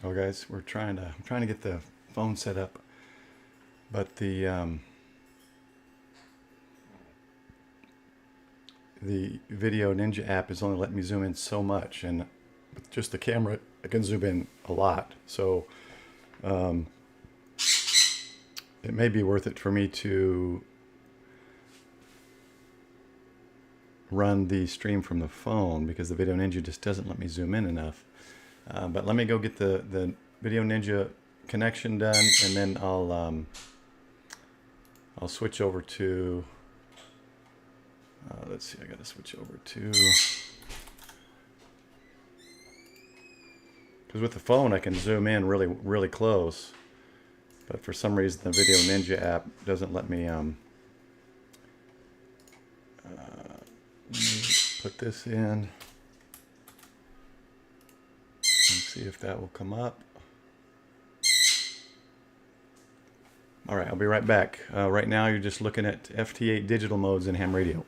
Oh, guys, I'm trying to get the phone set up, but the Video Ninja app is only letting me zoom in so much, and with just the camera, I can zoom in a lot. So it may be worth it for me to run the stream from the phone because the Video Ninja just doesn't let me zoom in enough. But let me go get the Video Ninja connection done, and then I'll switch over to. Let's see. I got to switch over to because with the phone I can zoom in really close, but for some reason the Video Ninja app doesn't let me. Let me put this in and see if that will come up. All right, I'll be right back. Right now you're just looking at FT8 digital modes in ham radio.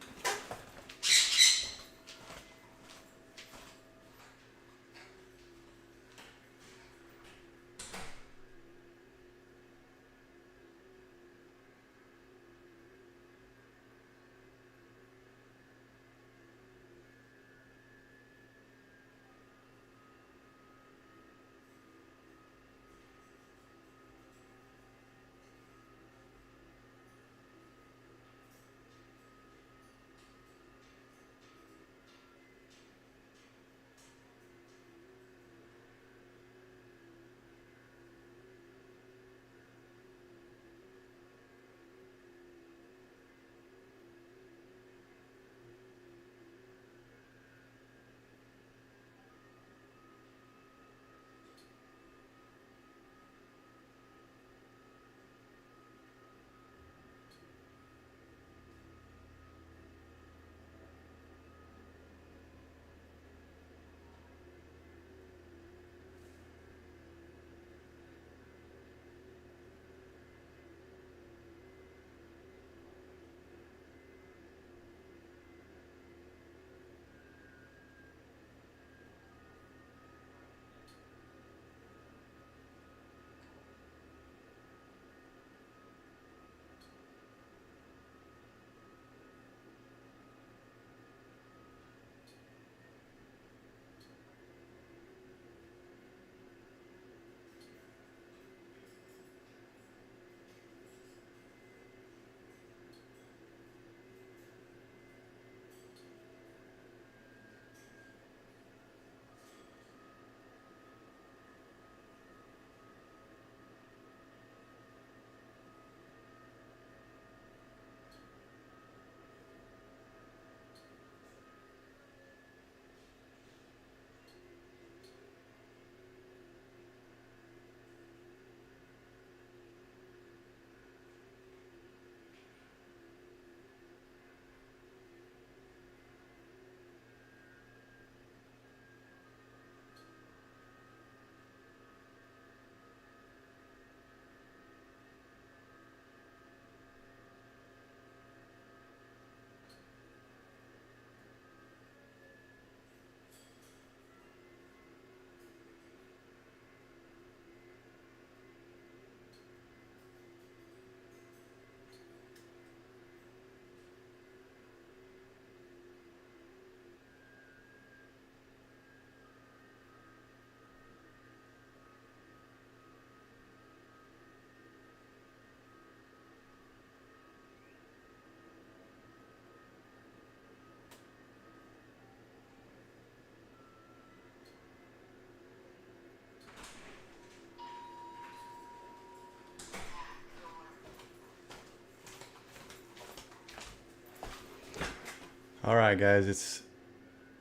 All right, guys,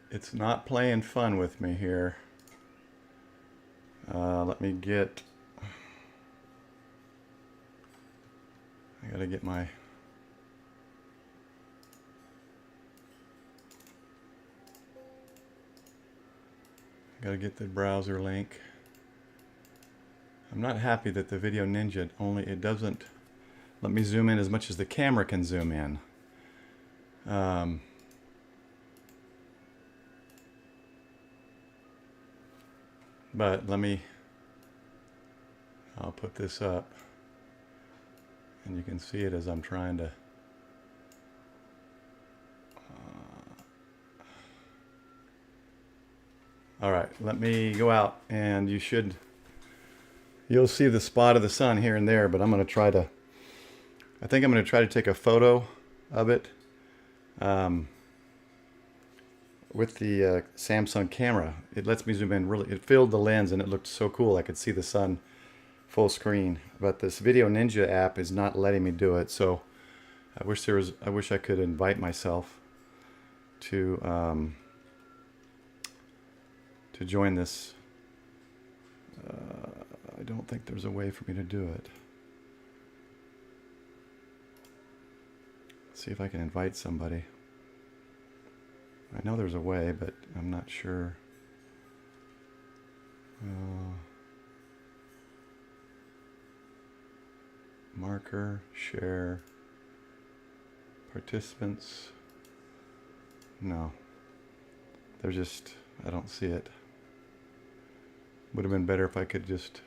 it's not playing fun with me here. Let me get. I gotta get my. Gotta get the browser link. I'm not happy that the Video Ninja it doesn't let me zoom in as much as the camera can zoom in. But let me I'll put this up and you can see it as I'm trying to all right, let me go out and you'll see the spot of the sun here and there, but I think I'm going to try to take a photo of it with the Samsung camera. It lets me zoom in really. It filled the lens and it looked so cool. I could see the sun full screen, but this Video Ninja app is not letting me do it. So I wish I could invite myself to join this. I don't think there's a way for me to do it. Let's see if I can invite somebody. I know there's a way, but I'm not sure. Marker, share, participants. No. I don't see it. Would have been better if I could just...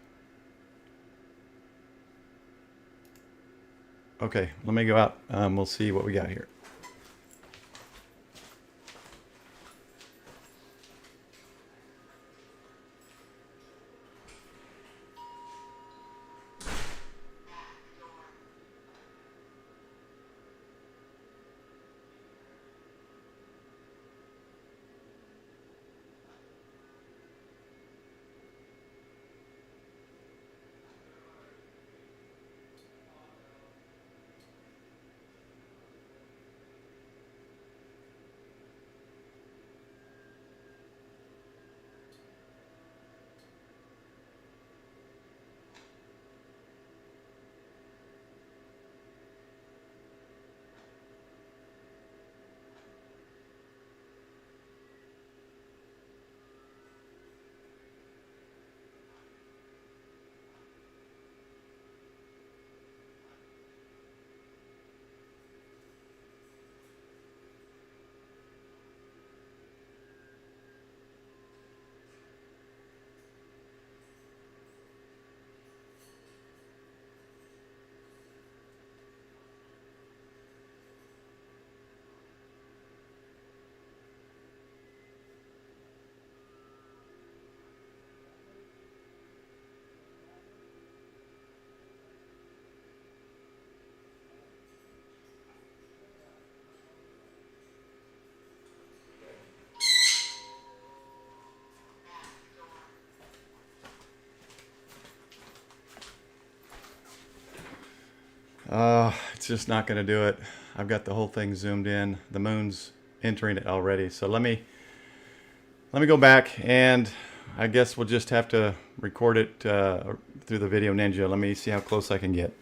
Okay, let me go out. We'll see what we got here. It's just not going to do it. I've got the whole thing zoomed in. The moon's entering it already. So let me go back, and I guess we'll just have to record it through the Video Ninja. Let me see how close I can get.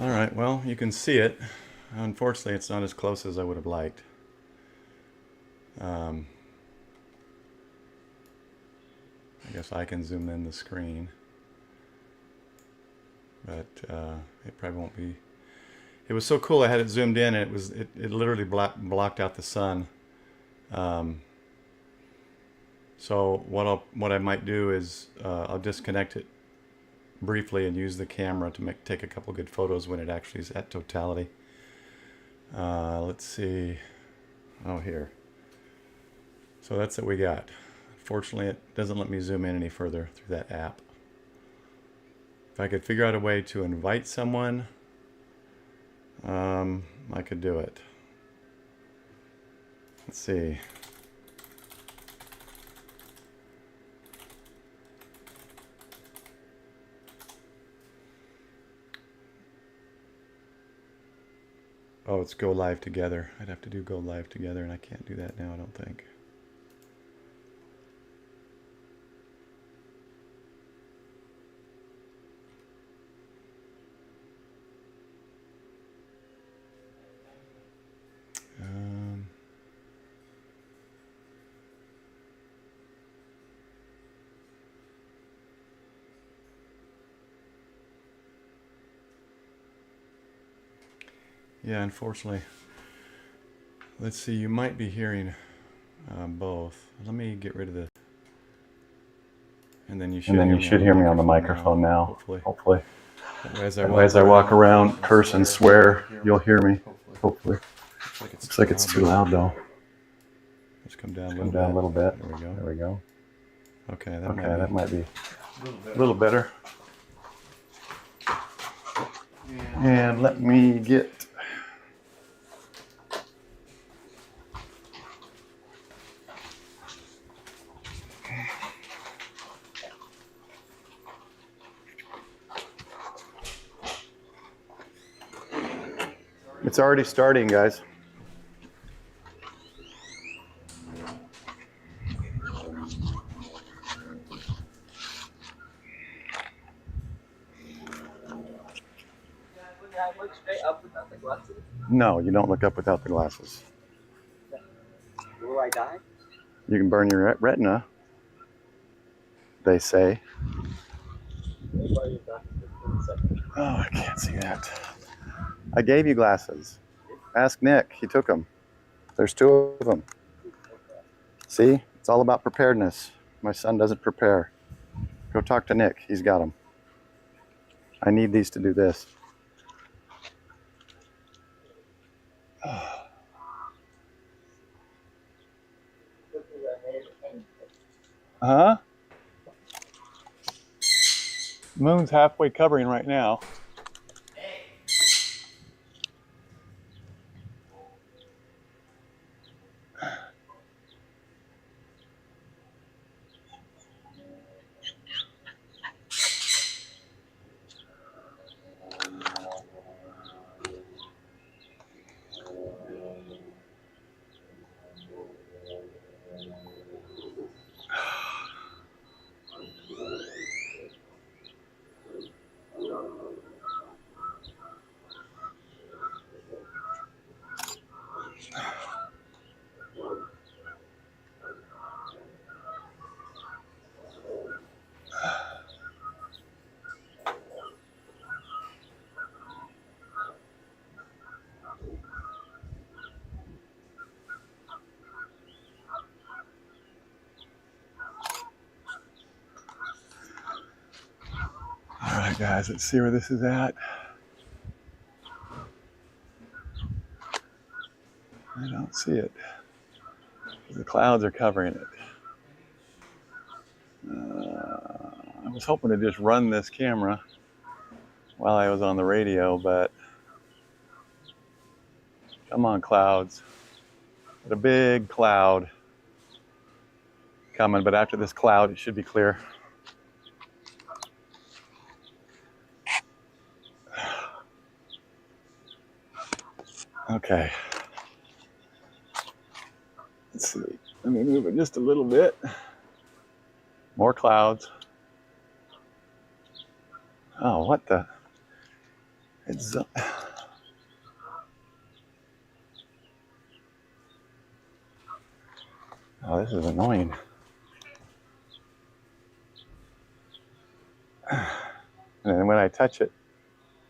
All right, well, you can see it. Unfortunately, it's not as close as I would have liked. I guess I can zoom in the screen, but it probably won't be. It was so cool. I had it zoomed in, and it literally blocked out the sun. So what I might do is I'll disconnect it briefly and use the camera to take a couple good photos when it actually is at totality. Let's see. Oh, here. So that's what we got. Fortunately, it doesn't let me zoom in any further through that app. If I could figure out a way to invite someone, I could do it. Let's see. Oh, it's go live together. I'd have to do go live together, and I can't do that now, I don't think. Yeah, unfortunately. Let's see, you might be hearing both. Let me get rid of the... And then you should hear me on the microphone now, hopefully. As I walk around, curse and swear, you'll hear me, hopefully. Looks like it's too loud though. Let's come down a little bit. There we go. Okay, that might be a little better. And let me get... It's already starting, guys. No, you don't look up without the glasses. Will I die? You can burn your retina, they say. Oh, I can't see that. I gave you glasses. Ask Nick. He took them. There's 2 of them. See? It's all about preparedness. My son doesn't prepare. Go talk to Nick. He's got them. I need these to do this. Huh? Moon's halfway covering right now. All right, guys, let's see where this is at. I don't see it. The clouds are covering it. I was hoping to just run this camera while I was on the radio, but come on, clouds. Got a big cloud coming, but after this cloud, it should be clear. Okay. Let's see. Let me move it just a little bit. More clouds. Oh, what the? It's oh, this is annoying. And then when I touch it,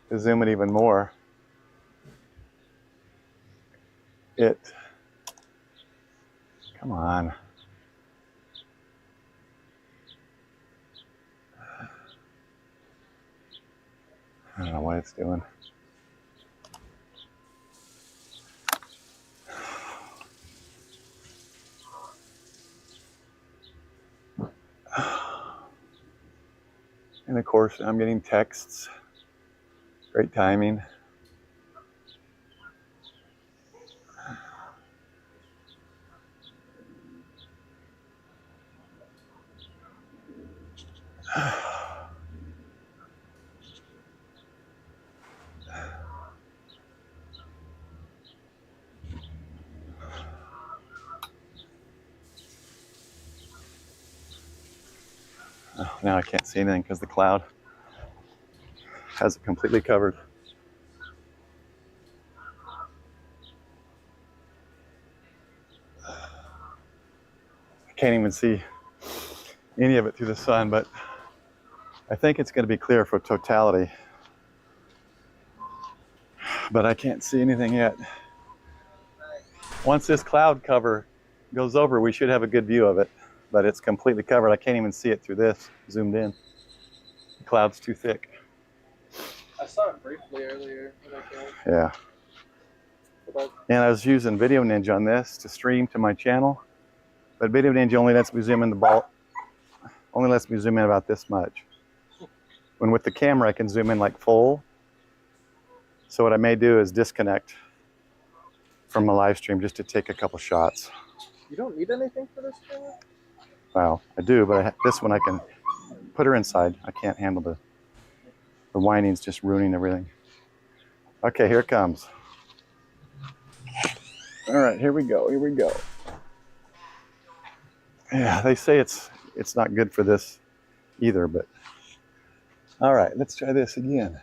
to zoom it even more, come on. I don't know what it's doing. And of course, I'm getting texts. Great timing. Oh, now I can't see anything because the cloud has it completely covered. I can't even see any of it through the sun, but I think it's going to be clear for totality. But I can't see anything yet. Once this cloud cover goes over, we should have a good view of it, but it's completely covered. I can't even see it through this, zoomed in. The cloud's too thick. I saw it briefly earlier when I came. Yeah. And I was using Video Ninja on this to stream to my channel, but Video Ninja only lets me zoom in only lets me zoom in about this much. When with the camera, I can zoom in like full. So what I may do is disconnect from my live stream just to take a couple shots. You don't need anything for this camera? Well, I do, but this one I can put her inside. I can't handle the whining's just ruining everything. Okay, here it comes. All right, here we go. Here we go. Yeah, they say it's not good for this either, but all right, let's try this again.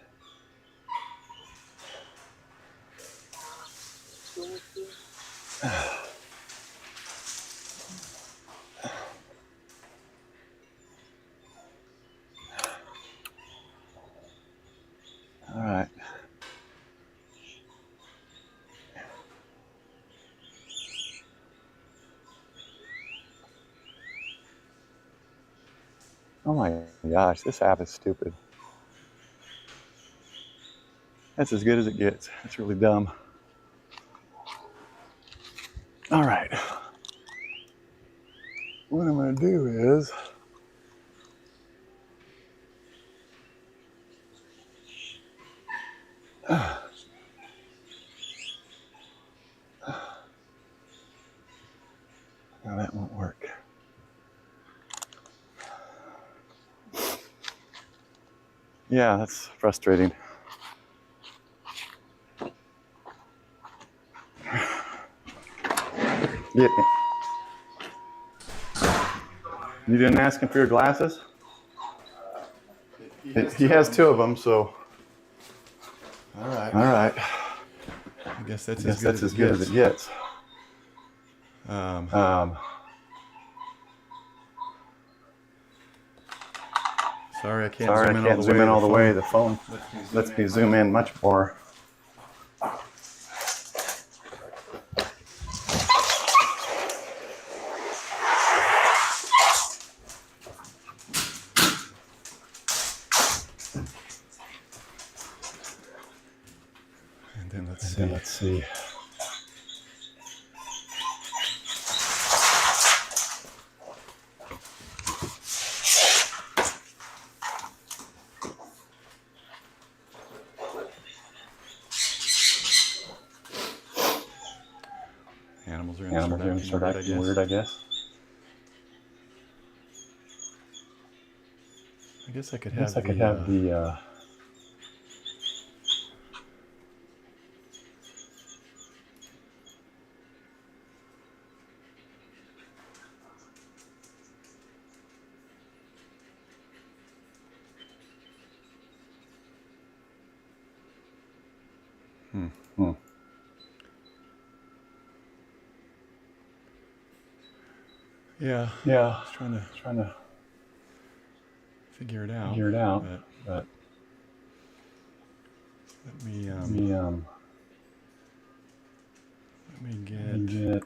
All right. Oh my gosh, this app is stupid. That's as good as it gets. It's really dumb. All right. What I'm going to do is no, that won't work. Yeah, that's frustrating. Get me. You didn't ask him for your glasses? He has two of them, so. All right. All right. I guess that's as good as it gets. Sorry, I can't zoom in all the way. The phone lets me zoom in much more. And then Let's see. Animals are Animals are going to start acting weird, I guess. I guess I could I guess I could have the Yeah, Yeah, I was trying to figure it out. But let me get.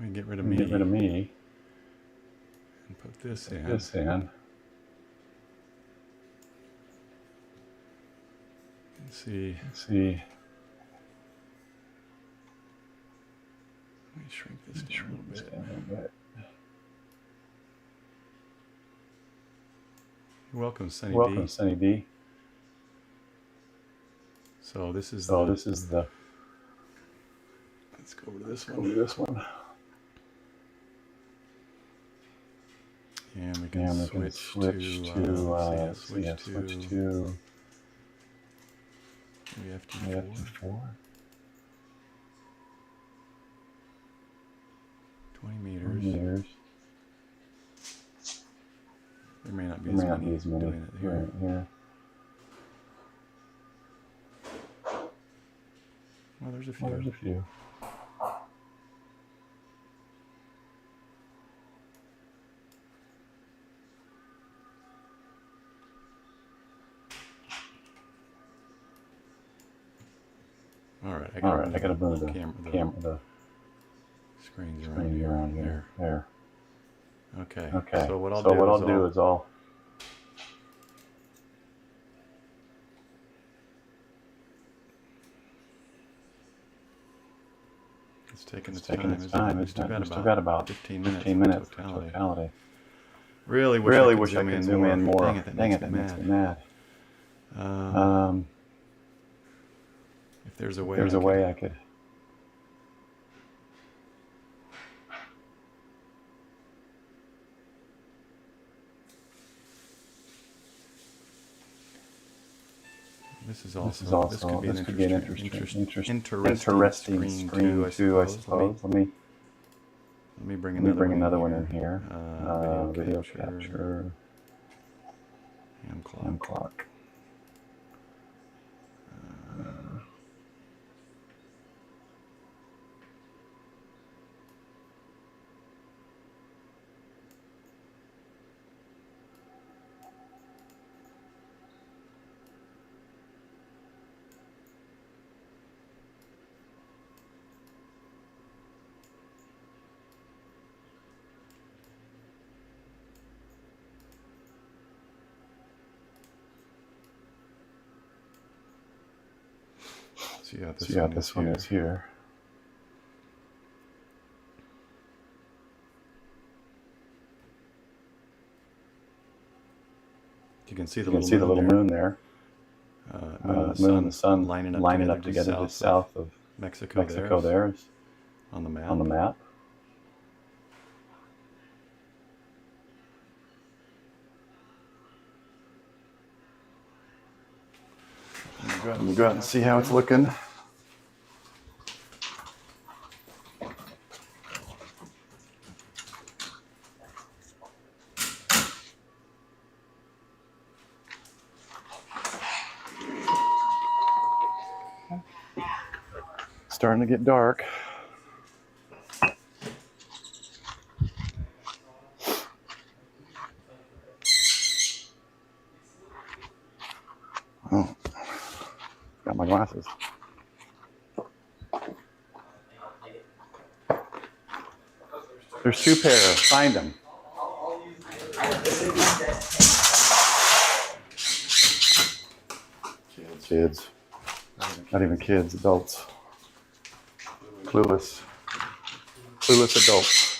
Let me get rid of me and put this in. And see. Let me shrink this down a little bit. You're welcome, Sunny D. So this is the. Let's go over to this one. And we can switch to switch to FT4. 20 meters. There may not be as many doing it here. Well, there's a few. All right, I gotta move the camera, the screens around here. There. Okay. So what I'll do is I'll. It's taking its time. It's still got about 15 minutes totality. Really wish I could zoom in more. Dang it, that makes me mad. If there's a way I could. This could be an interesting screen too, I suppose. Let me bring another one in here. Video capture. Ham clock. So this one is here. You can see the little moon there. The sun lining up together just south of Mexico there is on the map. Let me go out and see how it's looking. Starting to get dark. Oh, got my glasses. There's two pairs. Find them. Kids. Not even kids, adults. Clueless adults.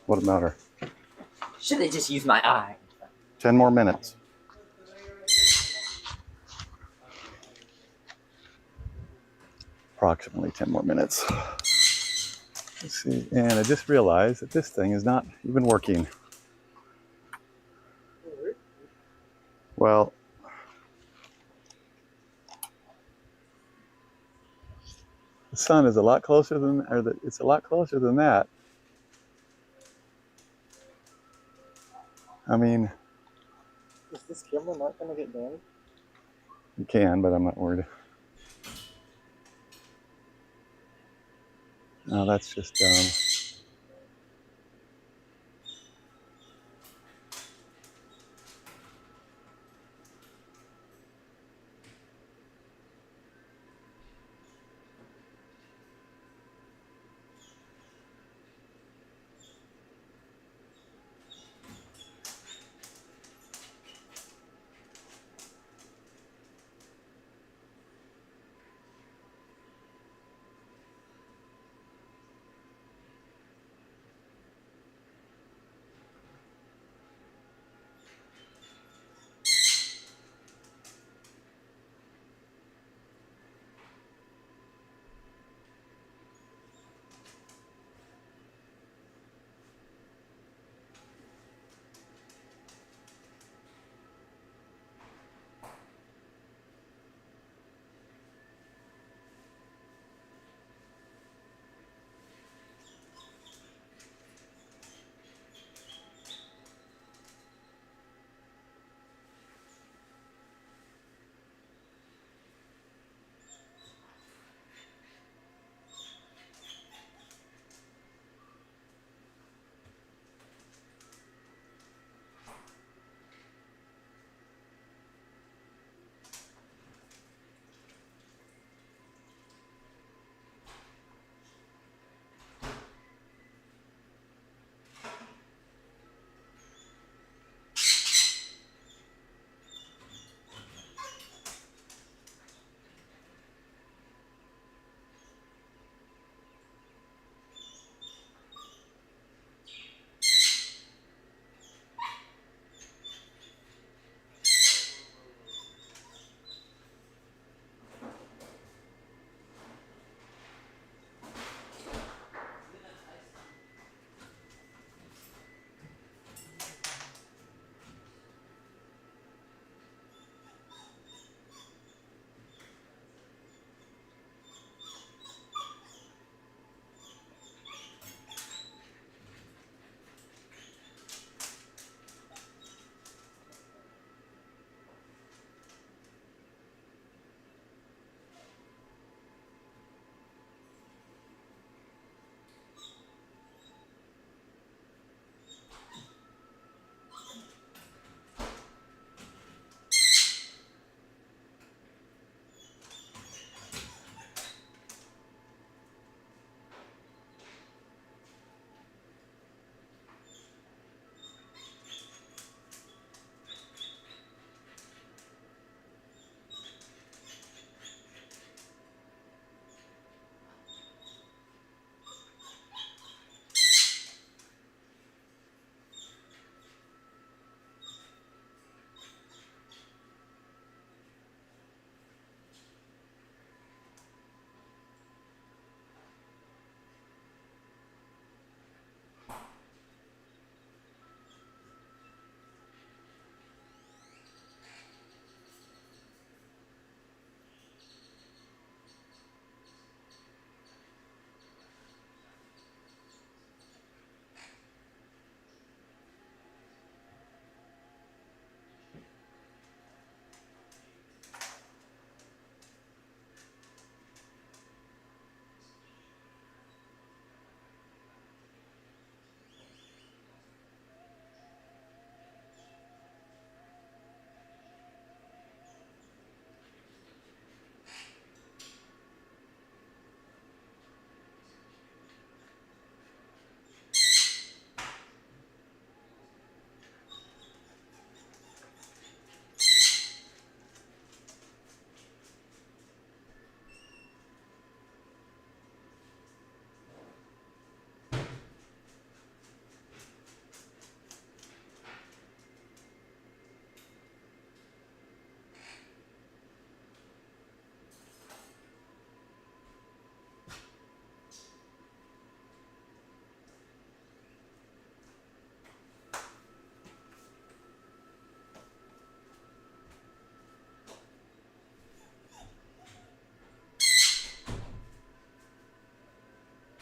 What about her? Should have just used my eye. 10 more minutes. Approximately 10 more minutes. Let's see. And I just realized that this thing is not even working. Well, The sun is a lot closer than, it's a lot closer than that. I mean, Is this camera not gonna get damaged? you can, but I'm not worried. No, that's just dumb.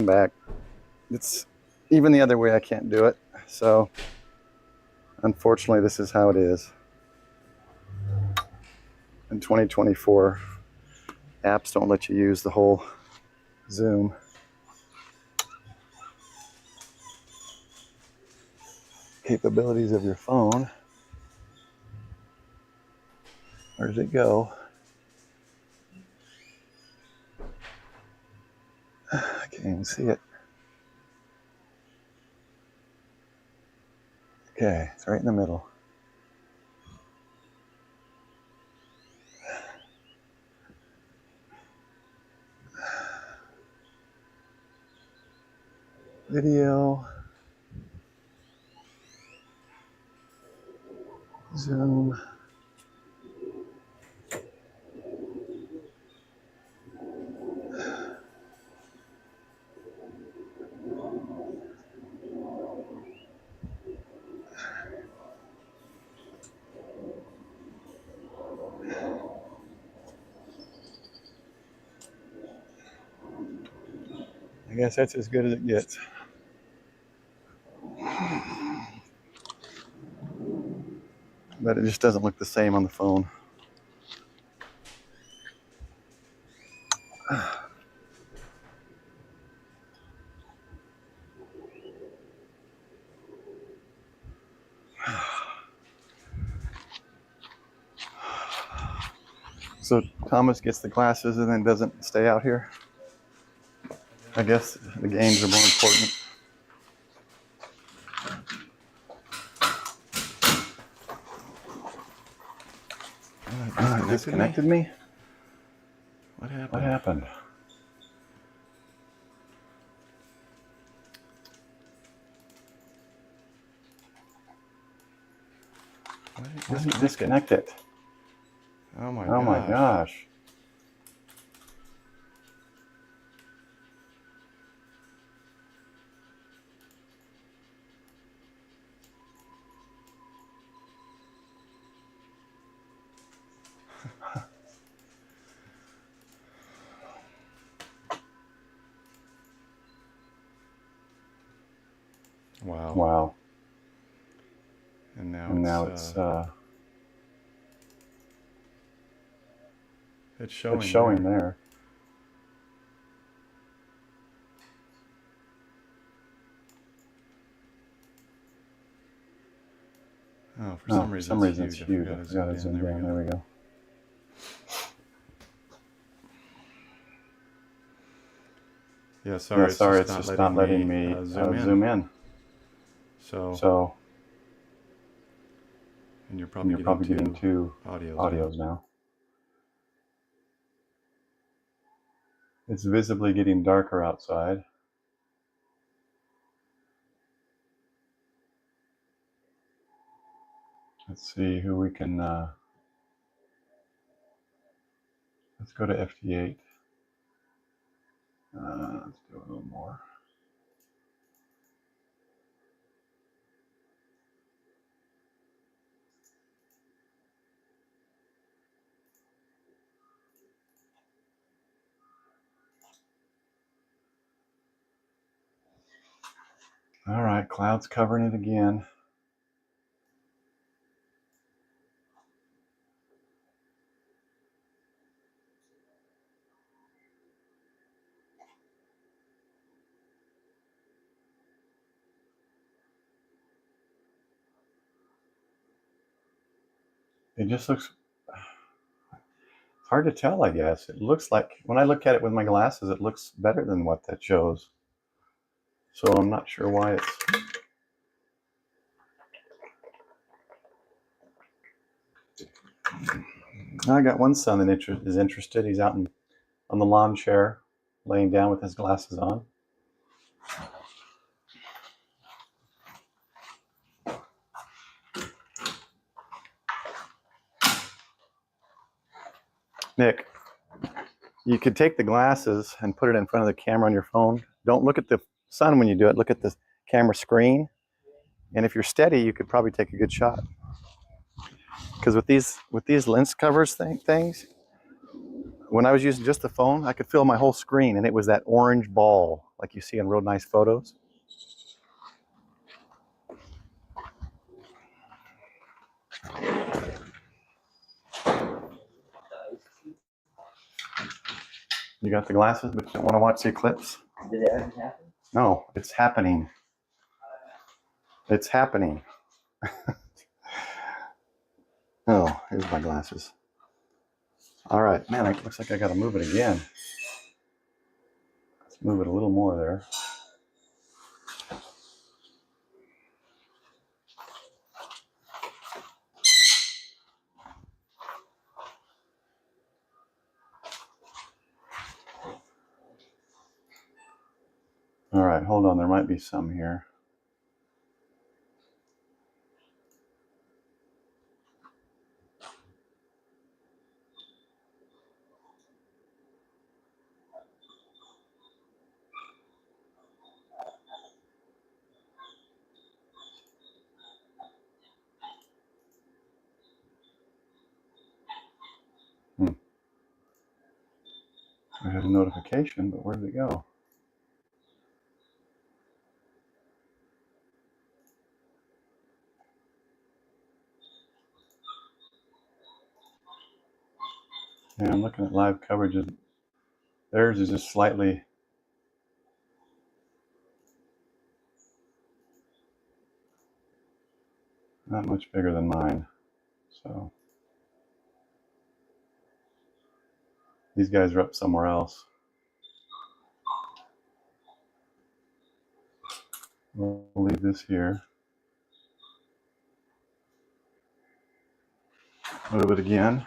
welcome back. It's even the other way I can't do it. So unfortunately this is how it is. In 2024, apps don't let you use the whole zoom. Capabilities of your phone. Where does it go? I can't even see it. Okay, it's right in the middle. Video. Zoom. I guess that's as good as it gets. But it just doesn't look the same on the phone. So Thomas gets the glasses and then doesn't stay out here. I guess the games are more important. It disconnected me? What happened? What happened? Why did it Disconnect it. Oh my Oh my gosh. Wow. Wow. And And now it's showing there. there. Oh, for some reason it's huge. I forgot to zoom down. There we go. Yeah, sorry, It's just not letting me zoom in. So, and you're probably getting two audios now. It's visibly getting darker outside. Let's see who we can. Let's go to FT8. Let's do a little more. All right, clouds covering it again. It just looks hard to tell, I guess. It looks like, when I look at it with my glasses, it looks better than what that shows. So I'm not sure why it's... I got one son that is interested. He's out on the lawn chair, laying down with his glasses on. Nick, you could take the glasses and put it in front of the camera on your phone. Don't look at the sun when you do it. Look at the camera screen. And if you're steady, you could probably take a good shot. Because with these lens covers things, when I was using just the phone, I could fill my whole screen, and it was that orange ball like you see in real nice photos. You got the glasses, but you don't want to watch the eclipse? Did it ever happen? No, it's happening. It's happening. Oh, here's my glasses. All right, man, it looks like I got to move it again. Let's move it a little more there. All right, hold on, there might be some here. I had a notification, but where did it go? Yeah, I'm looking at live coverage. Theirs is just slightly. Not much bigger than mine. So these guys are up somewhere else. We'll leave this here. Move it again.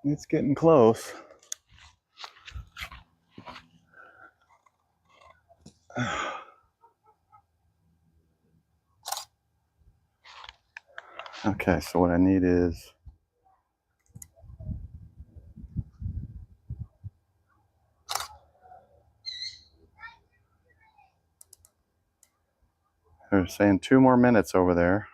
It's getting close. Okay, so what I need is they're saying 2 more minutes over there.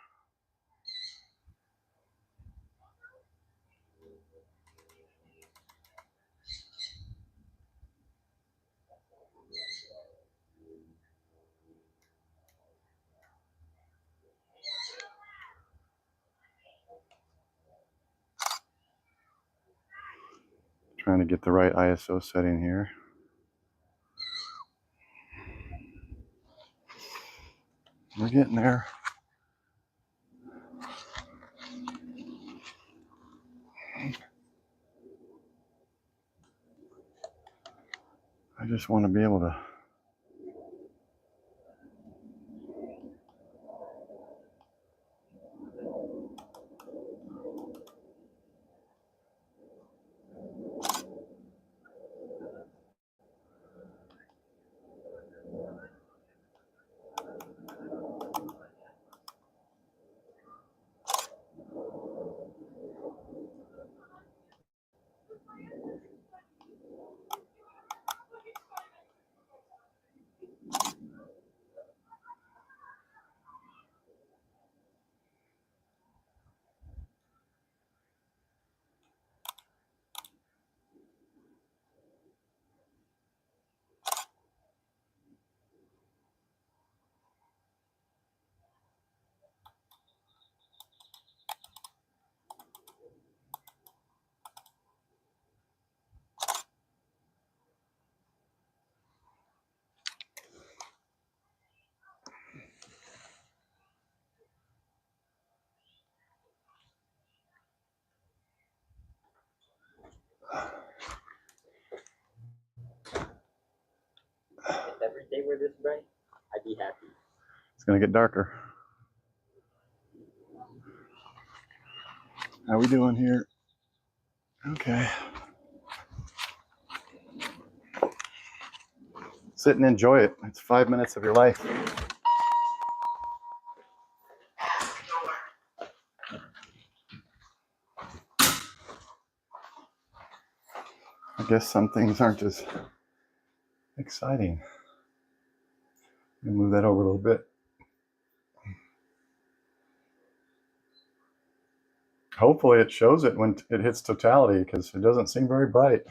Trying to get the right ISO setting here. We're getting there. I just want to be able to If every day were this bright, I'd be happy. It's going to get darker. How we doing here? Okay. Sit and enjoy it. It's 5 minutes of your life. I guess some things aren't as exciting. Let me move that over a little bit. Hopefully it shows it when it hits totality, because it doesn't seem very bright.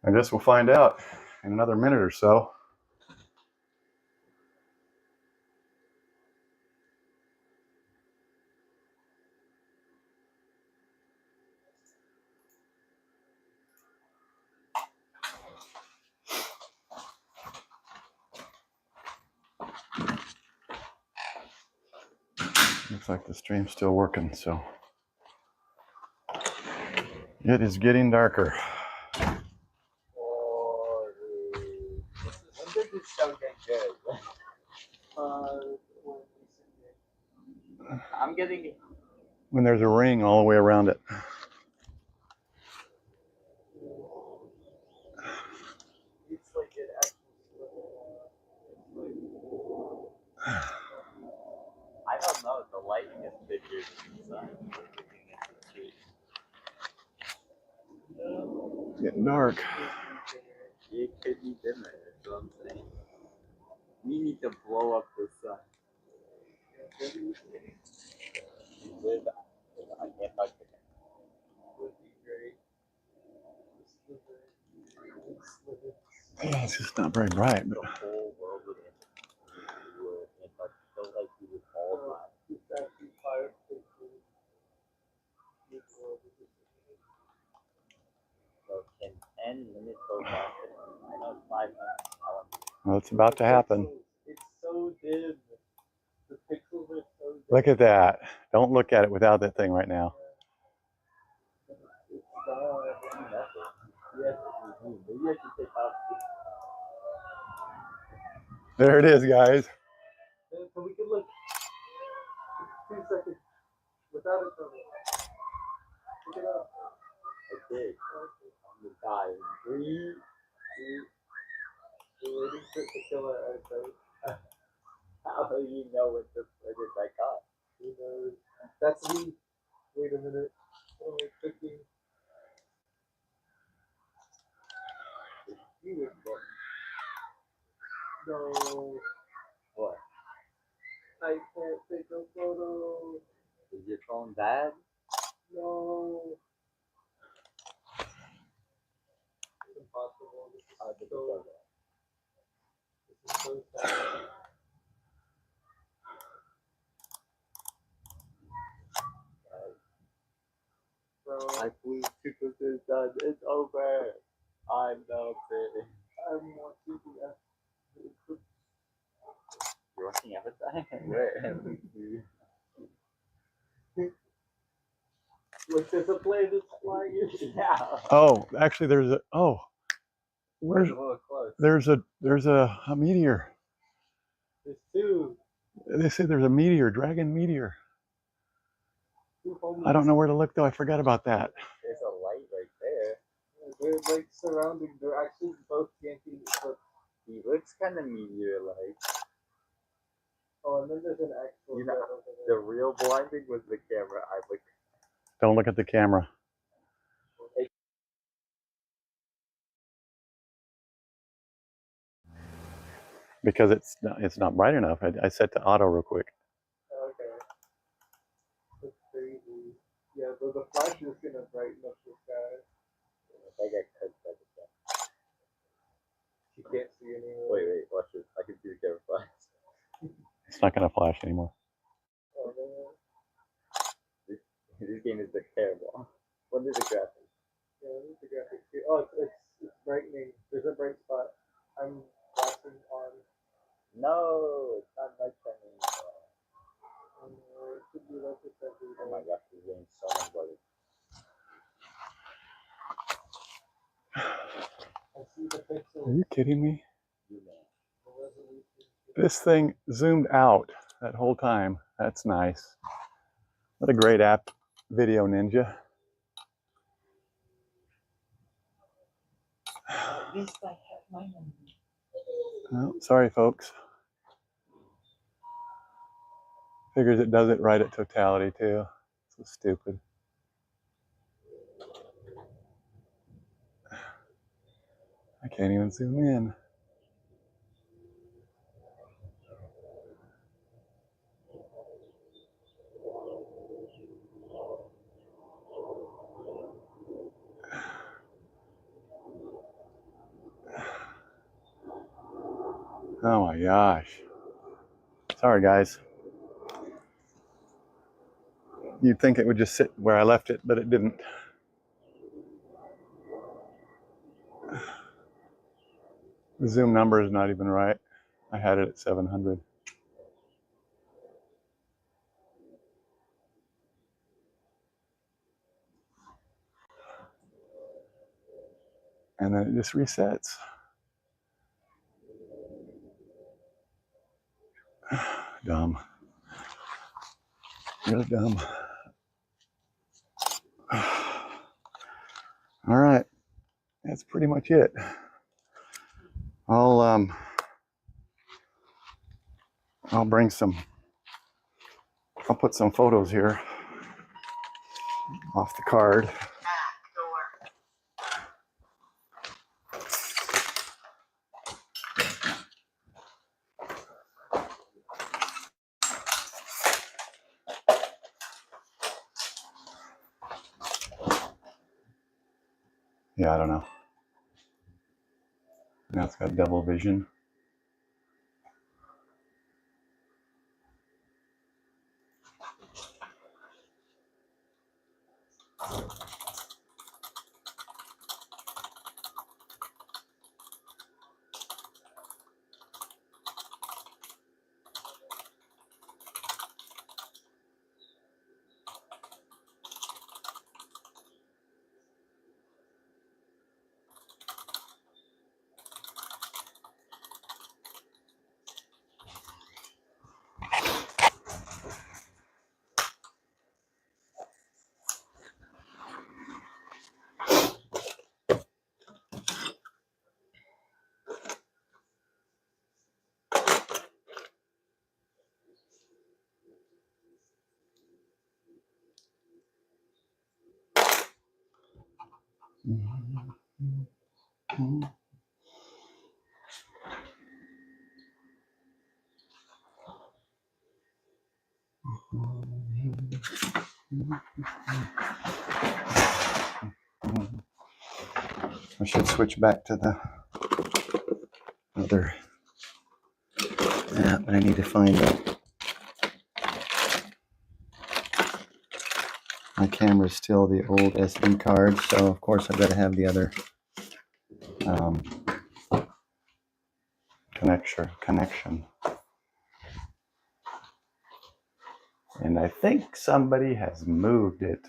I guess we'll find out in another minute or so. Looks like the stream's still working, so it is getting darker. When did this show get good? I'm getting. When there's a ring all the way around it. It's like it actually. I don't know. The lighting is bigger than the sun. Getting dark. It could be dimmer. That's what I'm saying. We need to blow up the sun. With Antarctica. Would be great. Yeah, it's just not very bright. The But whole world would end. Antarctica like we would all die. It's actually fire. So can 10 minutes go faster? I know it's 5 minutes. I want to. well, it's about to happen. It's so dim. The pixels are so dim. Look at that. Don't look at it without that thing right now. It's not. Yes, maybe I should take out this. There it is, guys. So we can look 2 seconds without it coming. Look it up. I did. I'm gonna die in 3, 2. We're waiting for it to kill our eyesight. How do you know what the furthest I got? Who knows? That's me. Wait a minute. Oh, it's cooking. You would go. No. What? I can't take a photo. Is your phone bad? No. It's impossible. This is How did it so, go? this is so sad. Bro, I flew too close to the sun. It's over. I'm melted. I'm watching the eclipse. You're watching Avatar? Where? Look, there's a plane that's flying in. Yeah. Oh, actually, there's a. Oh, It's where's a little close. there's a meteor. There's 2. They say there's a meteor, dragon meteor. 2 homies. I don't know where to look though. I forgot about that. There's a light right there. They're like surrounding. They're actually both yanking. But, He looks kind of meteor-like. oh, and then there's an actual. You know, jet over The there. real blinding was the camera. I looked. Don't look at the camera. Because it's not bright enough. I set to auto real quick. Okay. That's crazy. Yeah, but the flash is gonna brighten up the sky. I got cut by the sun. You can't see anymore. Wait, watch this. I can see the camera flash. It's not going to flash anymore. Oh, man. This game is terrible. What is the graphics? Yeah, let me figure out the. Oh, it's brightening. There's a bright spot. I'm flashing on. No, it's not night time anymore. It should be like this every day. Oh my gosh, this game is so much better. I see the Are pixels. you kidding me? You man. The resolution. This thing zoomed out that whole time. That's nice. What a great app, Video Ninja. At least I have my number. Oh, sorry, folks. Figures it does it right at totality, too. So stupid. I can't even zoom in. Oh my gosh. Sorry, guys. You'd think it would just sit where I left it, but it didn't. The zoom number is not even right. I had it at 700. And then it just resets. Dumb. Really dumb. All right. That's pretty much it. I'll bring some, I'll put some photos here off the card. Yeah, I don't know. Now it's got double vision. I should switch back to the other app, but I need to find it. My camera's still the old SD card, so of course I've got to have the other connection. And I think somebody has moved it.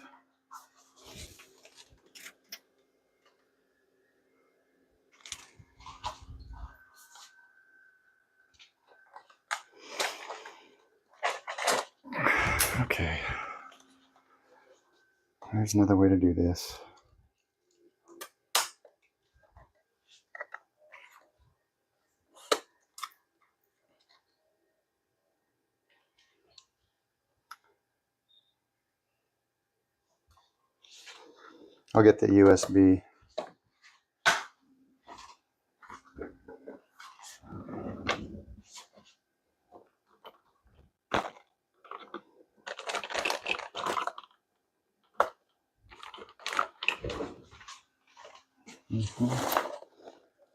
Okay. There's another way to do this. I'll get the USB.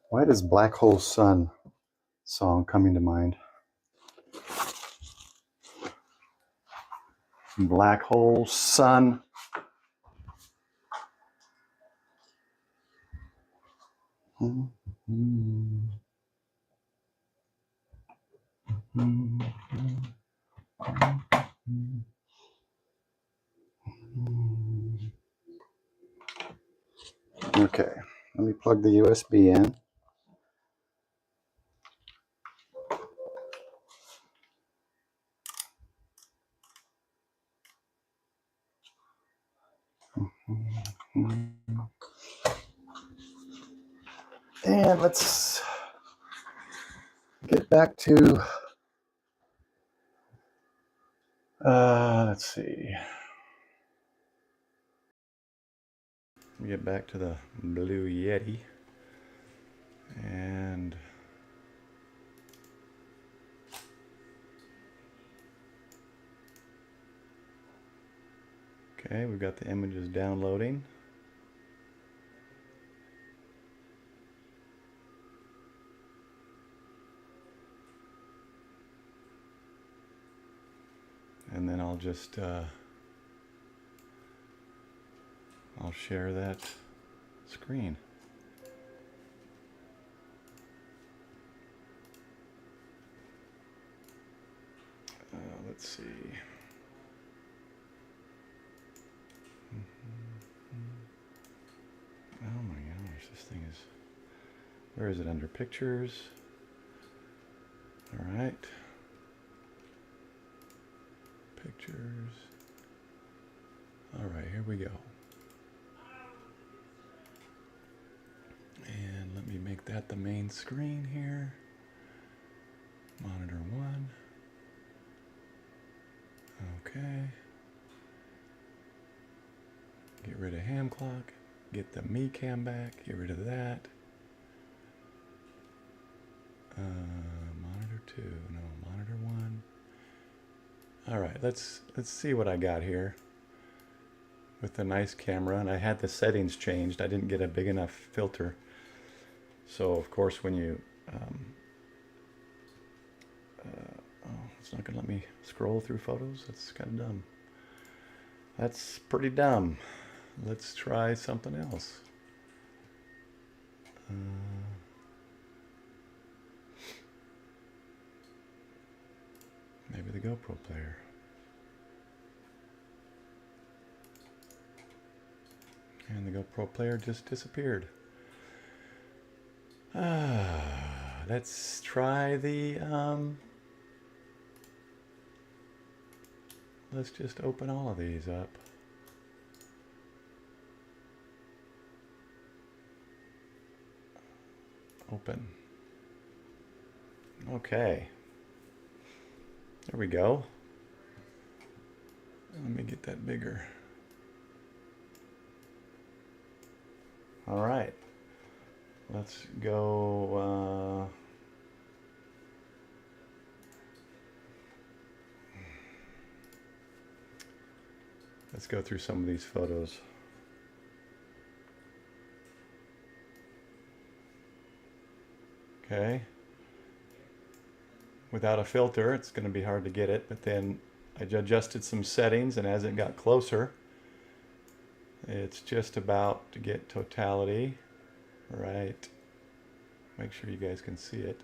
Why does Black Hole Sun song coming to mind? Black Hole Sun. Okay, let me plug the USB in. And let's get back to, let's see. We get back to the Blue Yeti. And okay, we've got the images downloading. And then I'll just I'll share that screen. Let's see. Oh my gosh, this thing is, where is it? Under pictures. All right. Pictures. All right, here we go. And let me make that the main screen here. Monitor 1. Okay. Get rid of ham clock. Get the me cam back. Get rid of that. Monitor 2. No, monitor 1. All right, let's see what I got here with the nice camera. And I had the settings changed. I didn't get a big enough filter. So of course when you oh, it's not gonna let me scroll through photos. That's kind of dumb. That's pretty dumb. Let's try something else. Maybe the GoPro player. And the GoPro player just disappeared. Let's try the, let's just open all of these up. Open. Okay. There we go. Let me get that bigger. All right. Let's go. Let's go through some of these photos. Okay. Without a filter, it's going to be hard to get it, but then I adjusted some settings, and as it got closer, it's just about to get totality. Right. Make sure you guys can see it.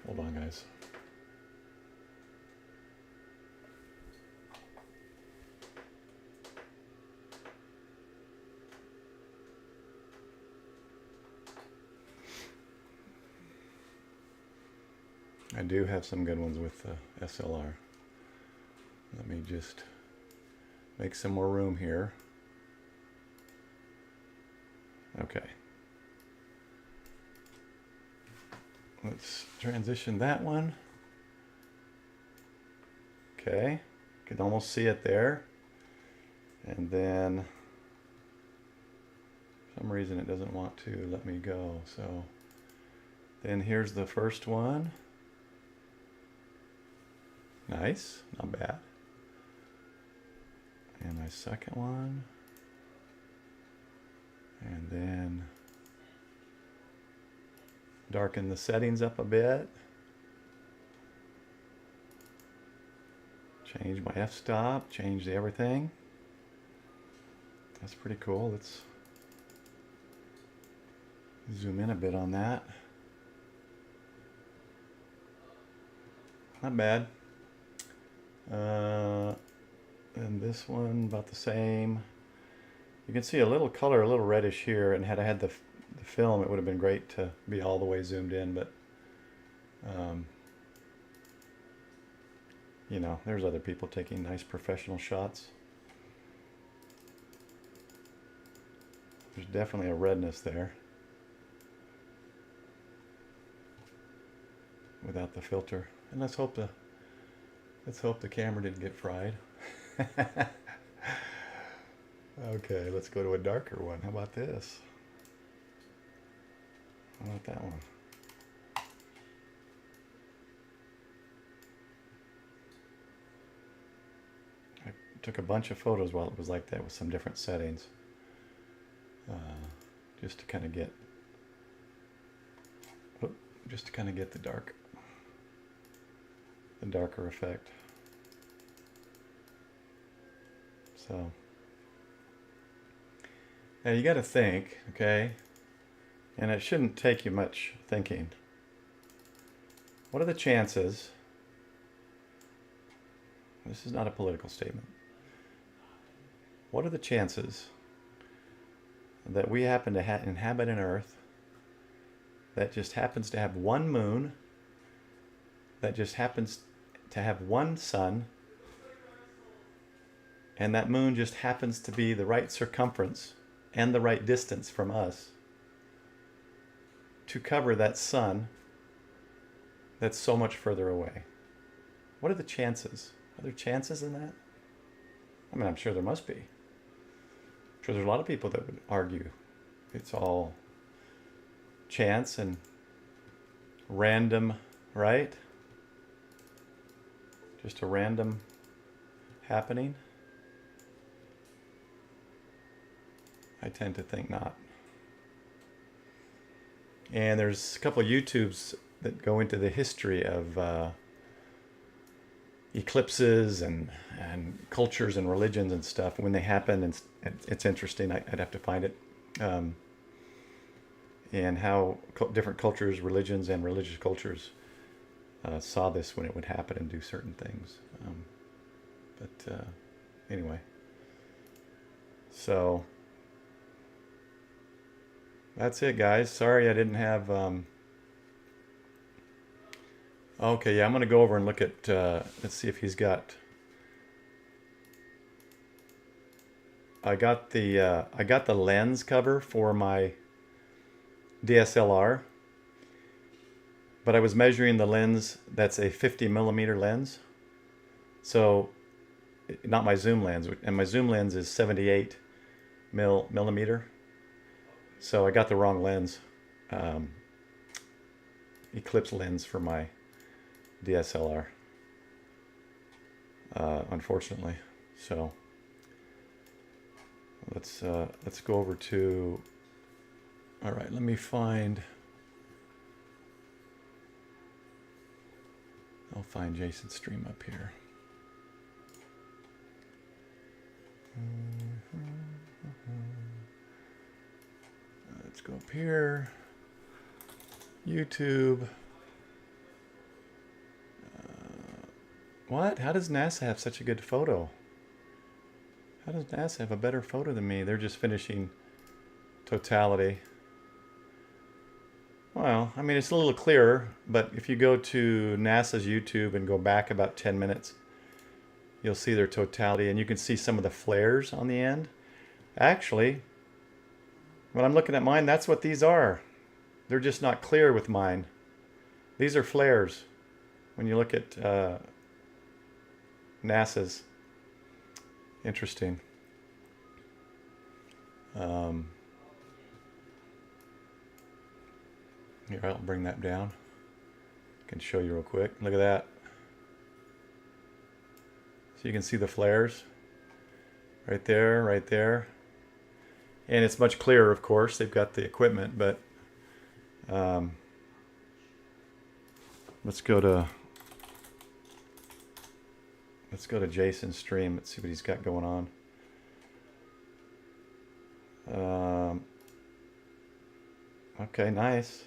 Hold on, guys. I do have some good ones with the SLR. Let me just make some more room here. Okay. Let's transition that one. Okay. Can almost see it there. And then for some reason it doesn't want to let me go. So then here's the first one. Nice, not bad. And my second one. And then darken the settings up a bit. Change my f-stop, change everything. That's pretty cool. Let's zoom in a bit on that. Not bad. And this one about the same. You can see a little color, a little reddish here, and had I had the film, it would have been great to be all the way zoomed in, but you know, there's other people taking nice professional shots. There's definitely a redness there without the filter. And let's hope the camera didn't get fried. Okay, let's go to a darker one. How about this? How about that one? I took a bunch of photos while it was like that with some different settings, just to kind of get, the darker effect. So now you got to think, okay, and it shouldn't take you much thinking. What are the chances? This is not a political statement. What are the chances that we happen to inhabit an Earth that just happens to have one moon, that just happens to have one sun, and that moon just happens to be the right circumference and the right distance from us to cover that sun that's so much further away? What are the chances? Are there chances in that? I mean, I'm sure there must be. I'm sure there's a lot of people that would argue it's all chance and random, right? Just a random happening. I tend to think not. And there's a couple of YouTubes that go into the history of eclipses and cultures and religions and stuff when they happen, and it's interesting. I'd have to find it, and how different cultures, religions, and religious cultures saw this when it would happen and do certain things. But anyway, so that's it, guys. Sorry I didn't have okay, yeah, I'm gonna go over and look at let's see if he's got, I got the lens cover for my DSLR, but I was measuring the lens. That's a 50mm lens, so not my zoom lens, and my zoom lens is 78 millimeter. So I got the wrong lens, Eclipse lens for my DSLR, unfortunately. So let's go over to, all right, let me find, I'll find Jason's stream up here. Let's go up here, YouTube. What? How does NASA have such a good photo? How does NASA have a better photo than me? They're just finishing totality. Well, I mean, it's a little clearer, but if you go to NASA's YouTube and go back about 10 minutes, you'll see their totality, and you can see some of the flares on the end. Actually, when I'm looking at mine, that's what these are. They're just not clear with mine. These are flares. When you look at NASA's. Interesting. Here, I'll bring that down. I can show you real quick. Look at that. So you can see the flares right there, right there. And it's much clearer, of course. They've got the equipment, but let's go to Jason's stream. Let's see what he's got going on. Okay, nice.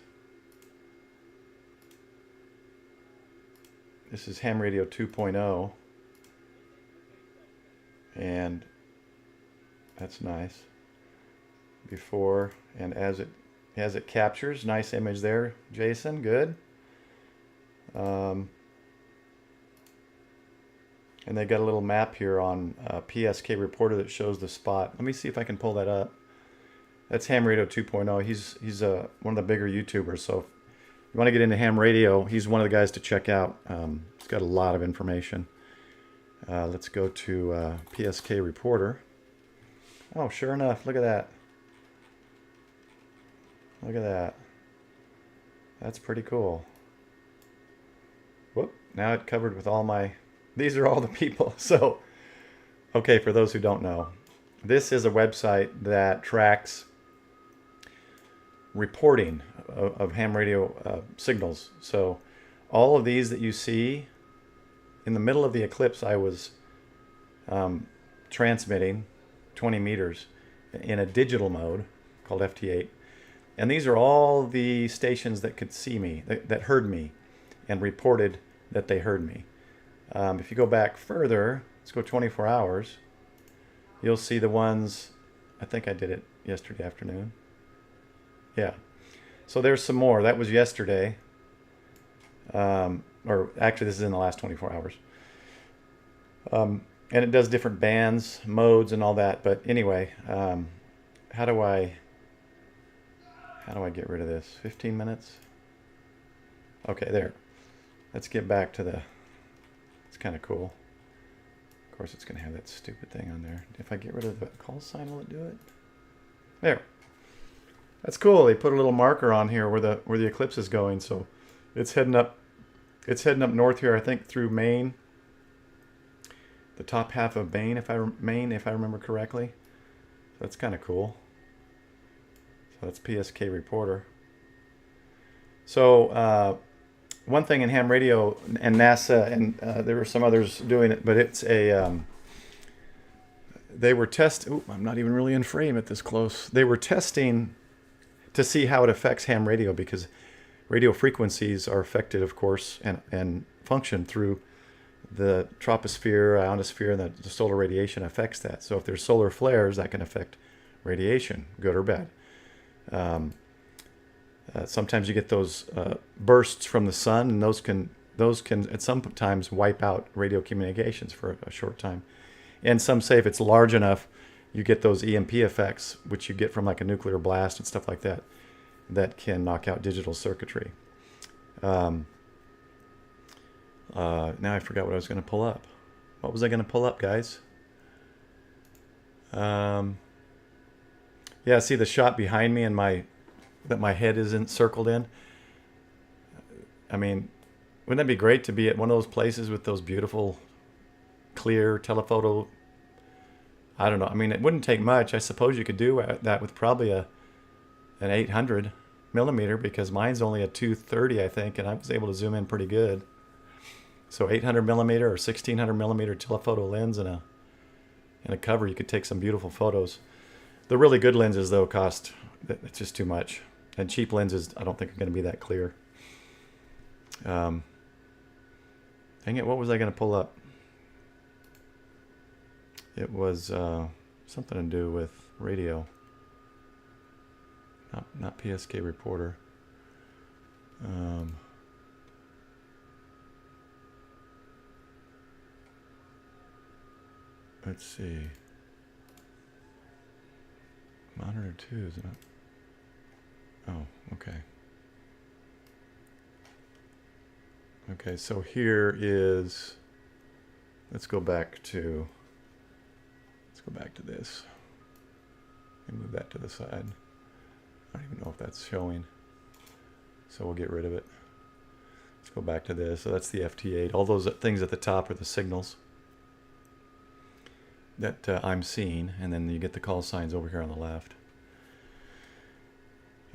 This is Ham Radio 2.0, and that's nice. Before and as it captures, nice image there, Jason. Good. And they got a little map here on PSK Reporter that shows the spot. Let me see if I can pull that up. That's Ham Radio 2.0. He's one of the bigger YouTubers. So if you want to get into ham radio, he's one of the guys to check out. He's got a lot of information. Let's go to PSK Reporter. Oh, sure enough, look at that. Look at that. That's pretty cool. Whoop, now it covered with all my... These are all the people. So, okay, for those who don't know, this is a website that tracks reporting of ham radio signals. So all of these that you see, in the middle of the eclipse, I was transmitting 20 meters in a digital mode called FT8. And these are all the stations that could see me, that heard me, and reported that they heard me. If you go back further, let's go 24 hours, you'll see the ones, I think I did it yesterday afternoon. Yeah. So there's some more. That was yesterday. Or actually, this is in the last 24 hours. And it does different bands, modes, and all that. But anyway, how do I get rid of this? 15 minutes? Okay, there. Let's get back to the... It's kind of cool. Of course, it's going to have that stupid thing on there. If I get rid of the call sign, will it do it? There. That's cool. They put a little marker on here where the eclipse is going. So it's heading up. It's heading up north here, I think, through Maine. The top half of Maine, if I remember correctly. So that's kind of cool. So that's PSK Reporter. So one thing in ham radio and NASA, and there were some others doing it, but it's a they were I'm not even really in frame at this close. They were testing to see how it affects ham radio, because radio frequencies are affected, of course, and function through the troposphere, ionosphere, and the solar radiation affects that. So if there's solar flares, that can affect radiation, good or bad. Sometimes you get those bursts from the sun, and those can at some times wipe out radio communications for a short time. And some say if it's large enough, you get those EMP effects, which you get from like a nuclear blast and stuff like that, that can knock out digital circuitry. Now I forgot what I was going to pull up. What was I going to pull up, guys? Yeah, see the shot behind me and that my head isn't circled in? I mean, wouldn't that be great to be at one of those places with those beautiful, clear telephoto? I don't know. I mean, it wouldn't take much. I suppose you could do that with probably an 800 millimeter, because mine's only a 230, I think, and I was able to zoom in pretty good. So 800 millimeter or 1600 millimeter telephoto lens and a cover, you could take some beautiful photos. The really good lenses, though, it's just too much. And cheap lenses, I don't think are going to be that clear. Dang it, what was I going to pull up? It was something to do with radio. Not PSK Reporter. Let's see. Monitor 2, is it? Oh, okay. Okay, so here is, let's go back to this. And move that to the side. I don't even know if that's showing. So we'll get rid of it. Let's go back to this. So that's the FT8. All those things at the top are the signals that I'm seeing, and then you get the call signs over here on the left.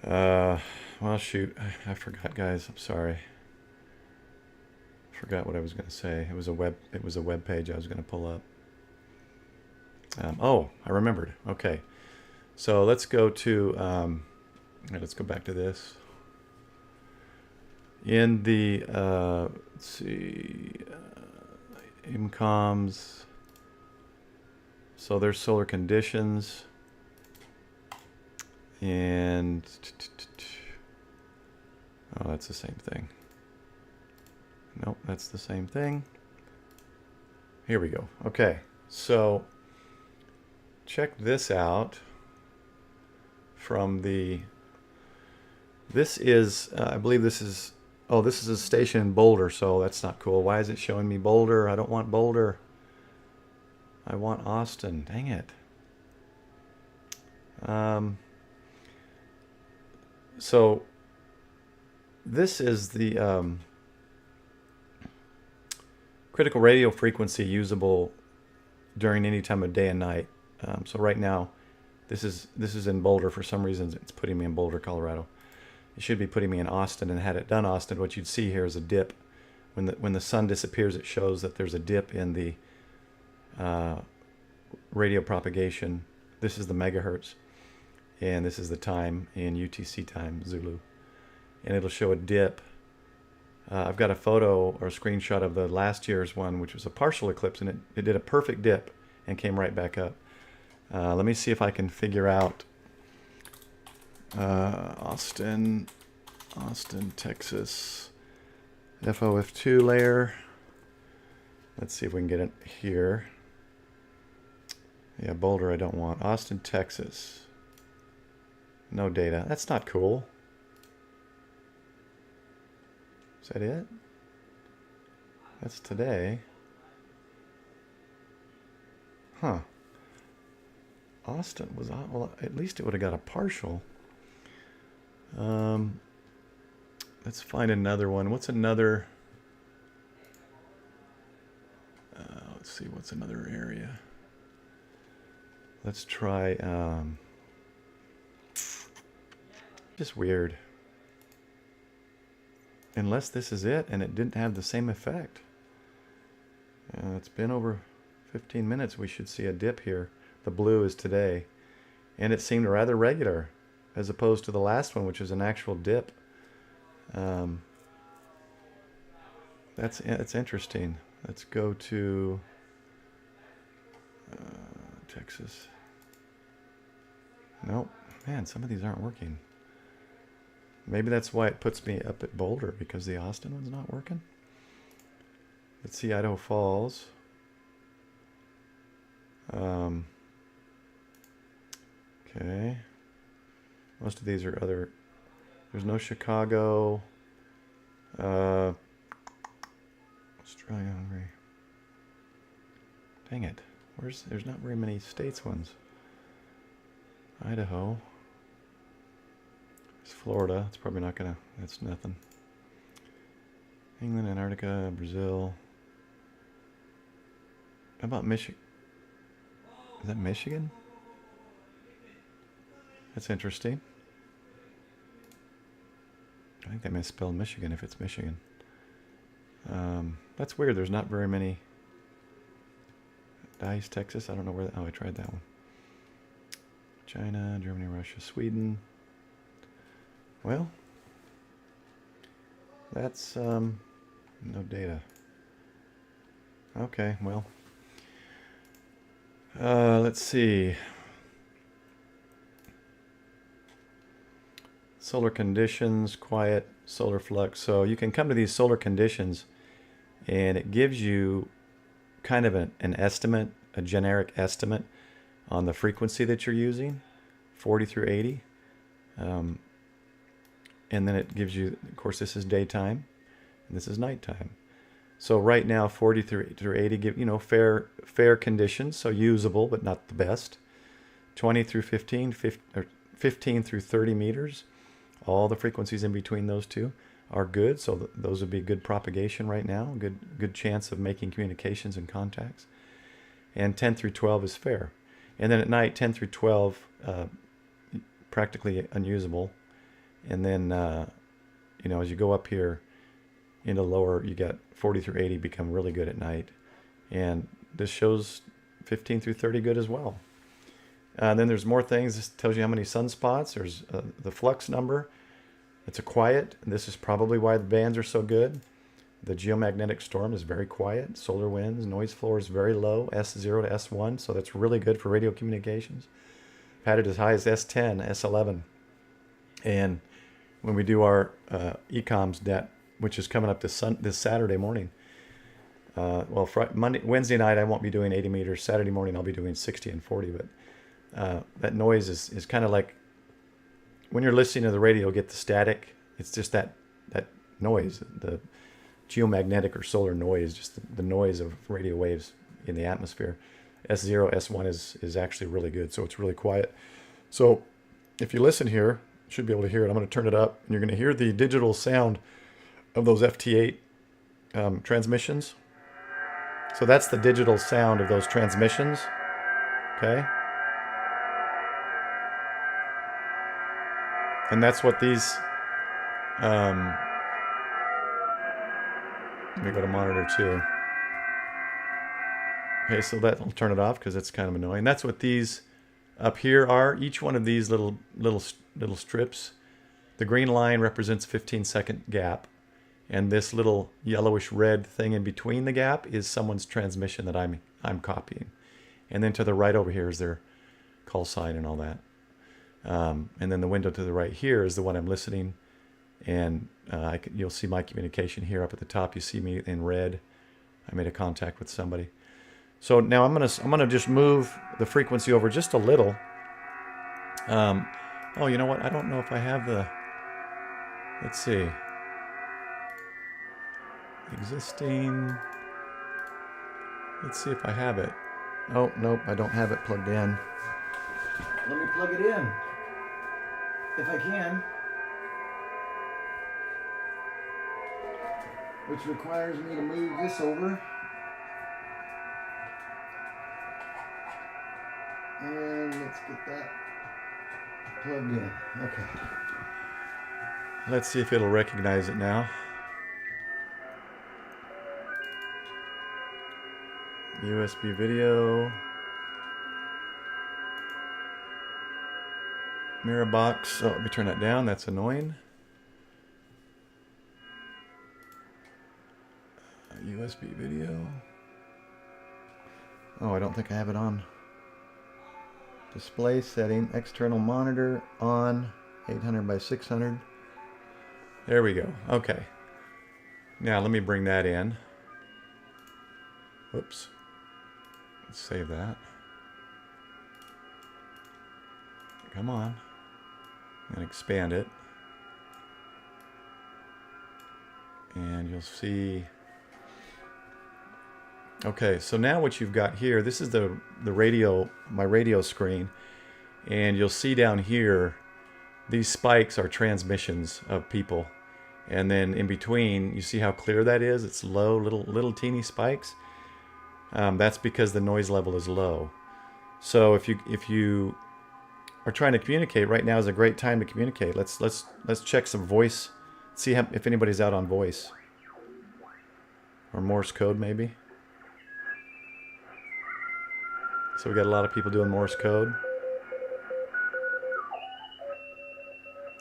Well, shoot, I forgot, guys. I'm sorry. Forgot what I was going to say. It was a web page I was going to pull up. Oh, I remembered. Okay, so let's go to let's go back to this. In the let's see, IMCOMS. So there's solar conditions, and oh, that's the same thing. Nope, that's the same thing. Here we go. Okay, so check this out from the, this is, I believe this is, oh, this is a station in Boulder, so that's not cool. Why is it showing me Boulder? I don't want Boulder. I want Austin. Dang it. So this is the critical radio frequency usable during any time of day and night. So right now, this is in Boulder. For some reason, it's putting me in Boulder, Colorado. It should be putting me in Austin. And had it done Austin, what you'd see here is a dip. When the sun disappears, it shows that there's a dip in the radio propagation. This is the megahertz, and this is the time in UTC time, Zulu. And it'll show a dip. I've got a photo or a screenshot of the last year's one, which was a partial eclipse, and it did a perfect dip and came right back up. Let me see if I can figure out Austin, Texas, FOF2 layer. Let's see if we can get it here. Yeah, Boulder I don't want. Austin, Texas. No data. That's not cool. Is that it? That's today. Huh. Austin was, well, at least it would have got a partial. Let's find another one. What's another? Let's see, what's another area? Let's try, just weird. Unless this is it and it didn't have the same effect. It's been over 15 minutes. We should see a dip here. The blue is today. And it seemed rather regular as opposed to the last one, which is an actual dip. That's interesting. Let's go to Texas. Nope. Man, some of these aren't working. Maybe that's why it puts me up at Boulder, because the Austin one's not working. Let's see Idaho Falls. Okay. Most of these are other. There's no Chicago. Australia, Hungary. Dang it. There's not very many states ones. Idaho. It's Florida. It's probably not gonna, that's nothing. England, Antarctica, Brazil. How about Michigan? Is that Michigan? That's interesting. I think they misspelled Michigan if it's Michigan. That's weird. There's not very many. Dice, Texas. I don't know where. Oh, I tried that one. China, Germany, Russia, Sweden. Well, that's no data. Okay, well. Let's see. Solar conditions, quiet, solar flux. So you can come to these solar conditions and it gives you kind of an estimate, a generic estimate on the frequency that you're using, 40 through 80. And then it gives you, of course, this is daytime and this is nighttime. So right now, 40 through 80 give, you know, fair conditions, so usable, but not the best. 20 through 15, 15 through 30 meters. All the frequencies in between those two are good, so those would be good propagation right now, good chance of making communications and contacts. And 10 through 12 is fair. And then at night, 10 through 12, practically unusable. And then, you know, as you go up here into lower, you got 40 through 80 become really good at night. And this shows 15 through 30 good as well. Then there's more things. This tells you how many sunspots. There's the flux number. It's a quiet. And this is probably why the bands are so good. The geomagnetic storm is very quiet. Solar winds. Noise floor is very low, S0 to S1. So that's really good for radio communications. I've had it as high as S10, S11. And when we do our ECOMS DET, which is coming up this Saturday morning. Well, Wednesday night I won't be doing 80 meters. Saturday morning I'll be doing 60 and 40. But that noise is kind of like when you're listening to the radio, you'll get the static. It's just that noise, the geomagnetic or solar noise, just the noise of radio waves in the atmosphere. S0, S1 is actually really good, so it's really quiet. So if you listen here, you should be able to hear it. I'm going to turn it up, and you're going to hear the digital sound of those FT8 transmissions. So that's the digital sound of those transmissions. Okay. And that's what these, let me go to monitor 2. Okay, so that'll turn it off because it's kind of annoying. That's what these up here are. Each one of these little strips, the green line represents a 15-second gap. And this little yellowish red thing in between the gap is someone's transmission that I'm copying. And then to the right over here is their call sign and all that. And then the window to the right here is the one I'm listening. And you'll see my communication here up at the top. You see me in red. I made a contact with somebody. So now I'm gonna just move the frequency over just a little. Oh, you know what? I don't know if I have the. Let's see. Existing. Let's see if I have it. Oh, nope, I don't have it plugged in. Let me plug it in, if I can. Which requires me to move this over. And let's get that plugged in. Okay. Let's see if it'll recognize it now. USB video. Mirror box. Oh, let me turn that down. That's annoying. USB video. Oh, I don't think I have it on. Display setting. External monitor on. 800 by 600. There we go. Okay. Now let me bring that in. Whoops. Let's save that. Come on. And expand it. And you'll see. Okay, so now what you've got here, this is the radio, my radio screen. And you'll see down here, these spikes are transmissions of people. And then in between, you see how clear that is? It's low, little teeny spikes. That's because the noise level is low. So if you are trying to communicate, right now is a great time to communicate. Let's check some voice. See if anybody's out on voice or Morse code maybe. So we got a lot of people doing Morse code.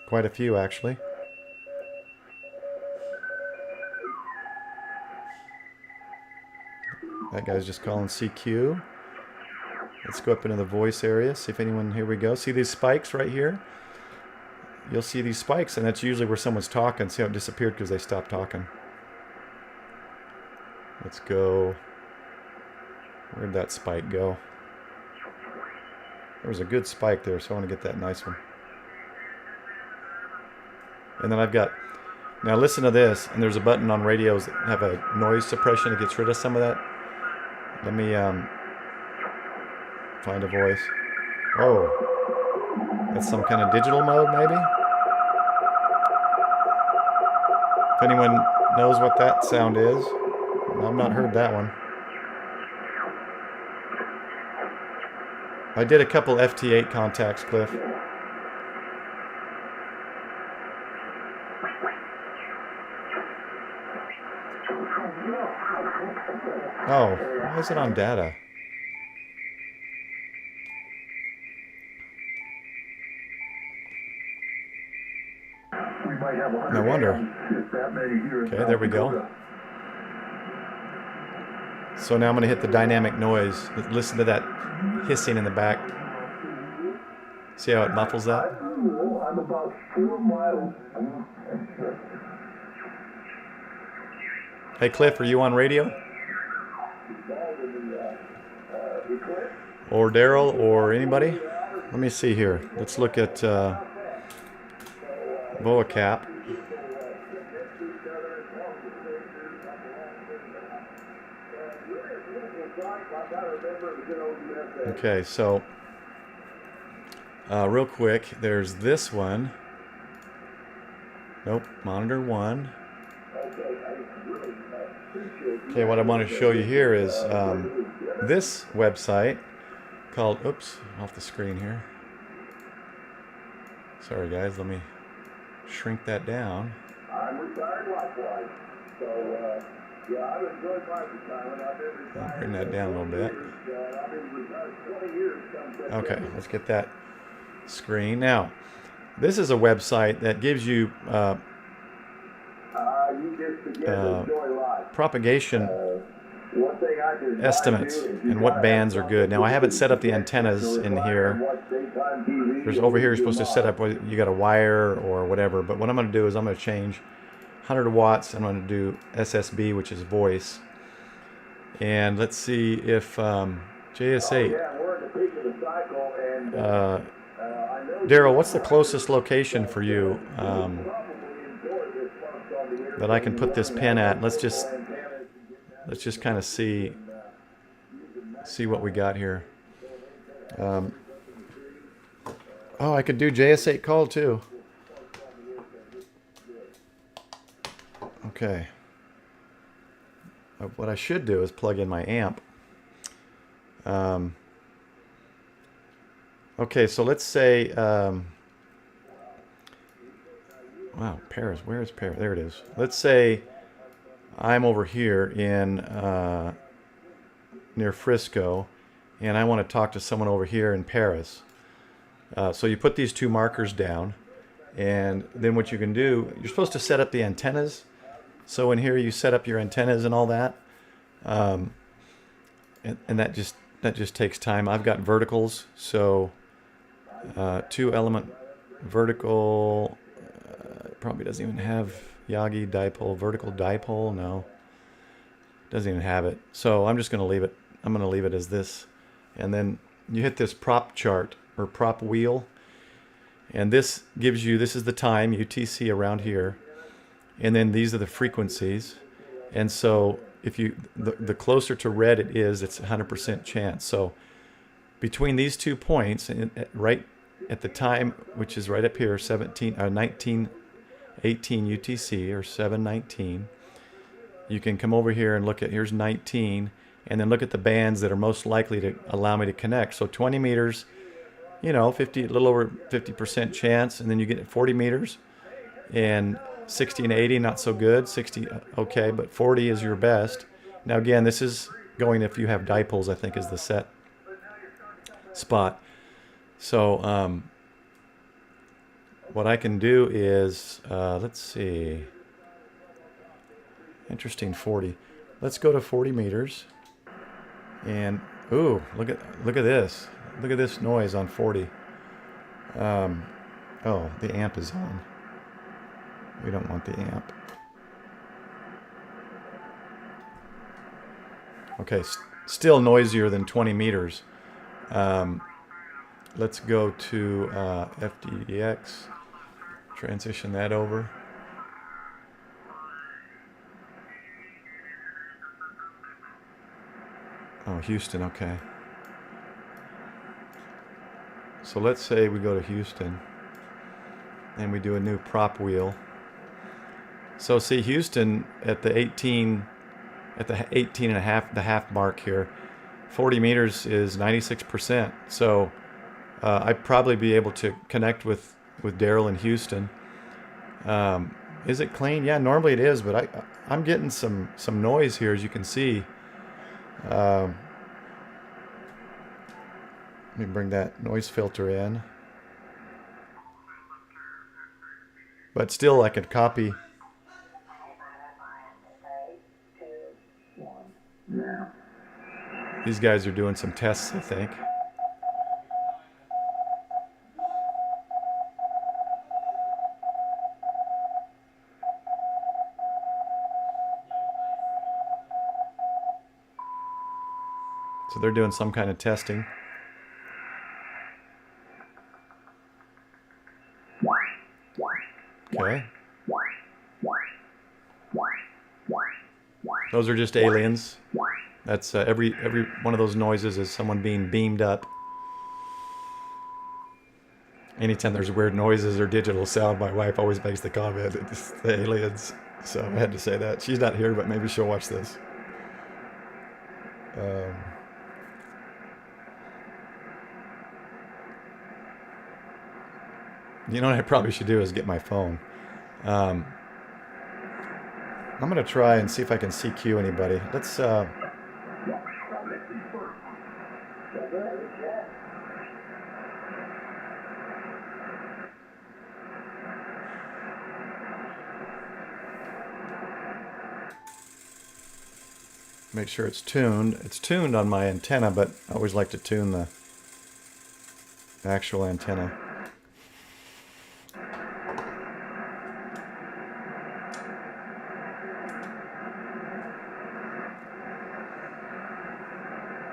Quite a few actually. That guy's just calling CQ. Let's go up into the voice area, see if anyone, here we go. See these spikes right here? You'll see these spikes, and that's usually where someone's talking. See how it disappeared because they stopped talking. Let's go. Where'd that spike go? There was a good spike there, so I want to get that nice one. And then I've got, now listen to this, and there's a button on radios that have a noise suppression that gets rid of some of that. Let me find a voice. Oh, that's some kind of digital mode maybe? If anyone knows what that sound is, I've not heard that one. I did a couple FT8 contacts, Cliff. Oh, why is it on data? No wonder. Okay, there we go. So now I'm going to hit the dynamic noise. Listen to that hissing in the back. See how it muffles that? I'm about 4 miles. Hey Cliff, are you on radio? Or Daryl, or anybody? Let me see here. Let's look at boa cap. Okay, so real quick, there's this one. Nope, monitor 1. Okay, what I want to show you here is this website called, oops, off the screen here. Sorry guys, let me shrink that down. I'm retired likewise. So, yeah, I've enjoyed my retirement. I've been retired. I'll bring that down a little bit. I've been retired 20 years. Okay, let's get that screen. Now, this is a website that gives you You just begin to enjoy life. propagation One thing I can advise estimates you is and what bands are good. Now, I haven't set up the antennas in here. There's over here you're supposed to set up whether you got a wire or whatever, but what I'm going to do is I'm going to change 100 watts. I'm going to do SSB, which is voice, and let's see if JS8. Daryl, what's the closest location for you that I can put this pin at? Let's just kind of see what we got here. Oh, I could do JS8 call too. Okay. What I should do is plug in my amp. Okay, so let's say, wow, Paris, where is Paris? There it is. Let's say I'm over here in near Frisco, and I want to talk to someone over here in Paris. So you put these two markers down, and then what you can do, you're supposed to set up the antennas. So in here you set up your antennas and all that, and that just takes time. I've got verticals, so 2-element vertical. Probably doesn't even have Yagi dipole, vertical dipole. No, doesn't even have it. So I'm just going to leave it. I'm going to leave it as this, and then you hit this prop chart or prop wheel, and this gives you, this is the time UTC around here, and then these are the frequencies. And so if you the closer to red it is, it's 100% chance. So between these 2 points, and right at the time, which is right up here, 1918 UTC or 719, you can come over here and look at, here's 19, and then look at the bands that are most likely to allow me to connect. So 20 meters, you know, a little over 50% chance, and then you get 40 meters, and 60 and 80 not so good. 60 okay, but 40 is your best. Now again, this is going if you have dipoles, I think is the set spot. So what I can do is let's see, interesting, 40. Let's go to 40 meters, and ooh, look at this. Look at this noise on 40. Oh, the amp is on. We don't want the amp. Okay, still noisier than 20 meters. Let's go to FDX. Transition that over. Oh, Houston, okay. So let's say we go to Houston and we do a new prop wheel. So see, Houston at the 18 and a half, the half mark here, 40 meters is 96%. So I'd probably be able to connect with Daryl in Houston. Is it clean? Yeah, normally it is, but I'm getting some noise here, as you can see. Let me bring that noise filter in. But still, I could copy. These guys are doing some tests, I think. So they're doing some kind of testing. Those are just aliens. That's every one of those noises is someone being beamed up. Anytime there's weird noises or digital sound, my wife always makes the comment, it's the aliens. So I had to say that. She's not here, but maybe she'll watch this. You know what I probably should do is get my phone. I'm going to try and see if I can CQ anybody. Let's... make sure it's tuned. It's tuned on my antenna, but I always like to tune the actual antenna.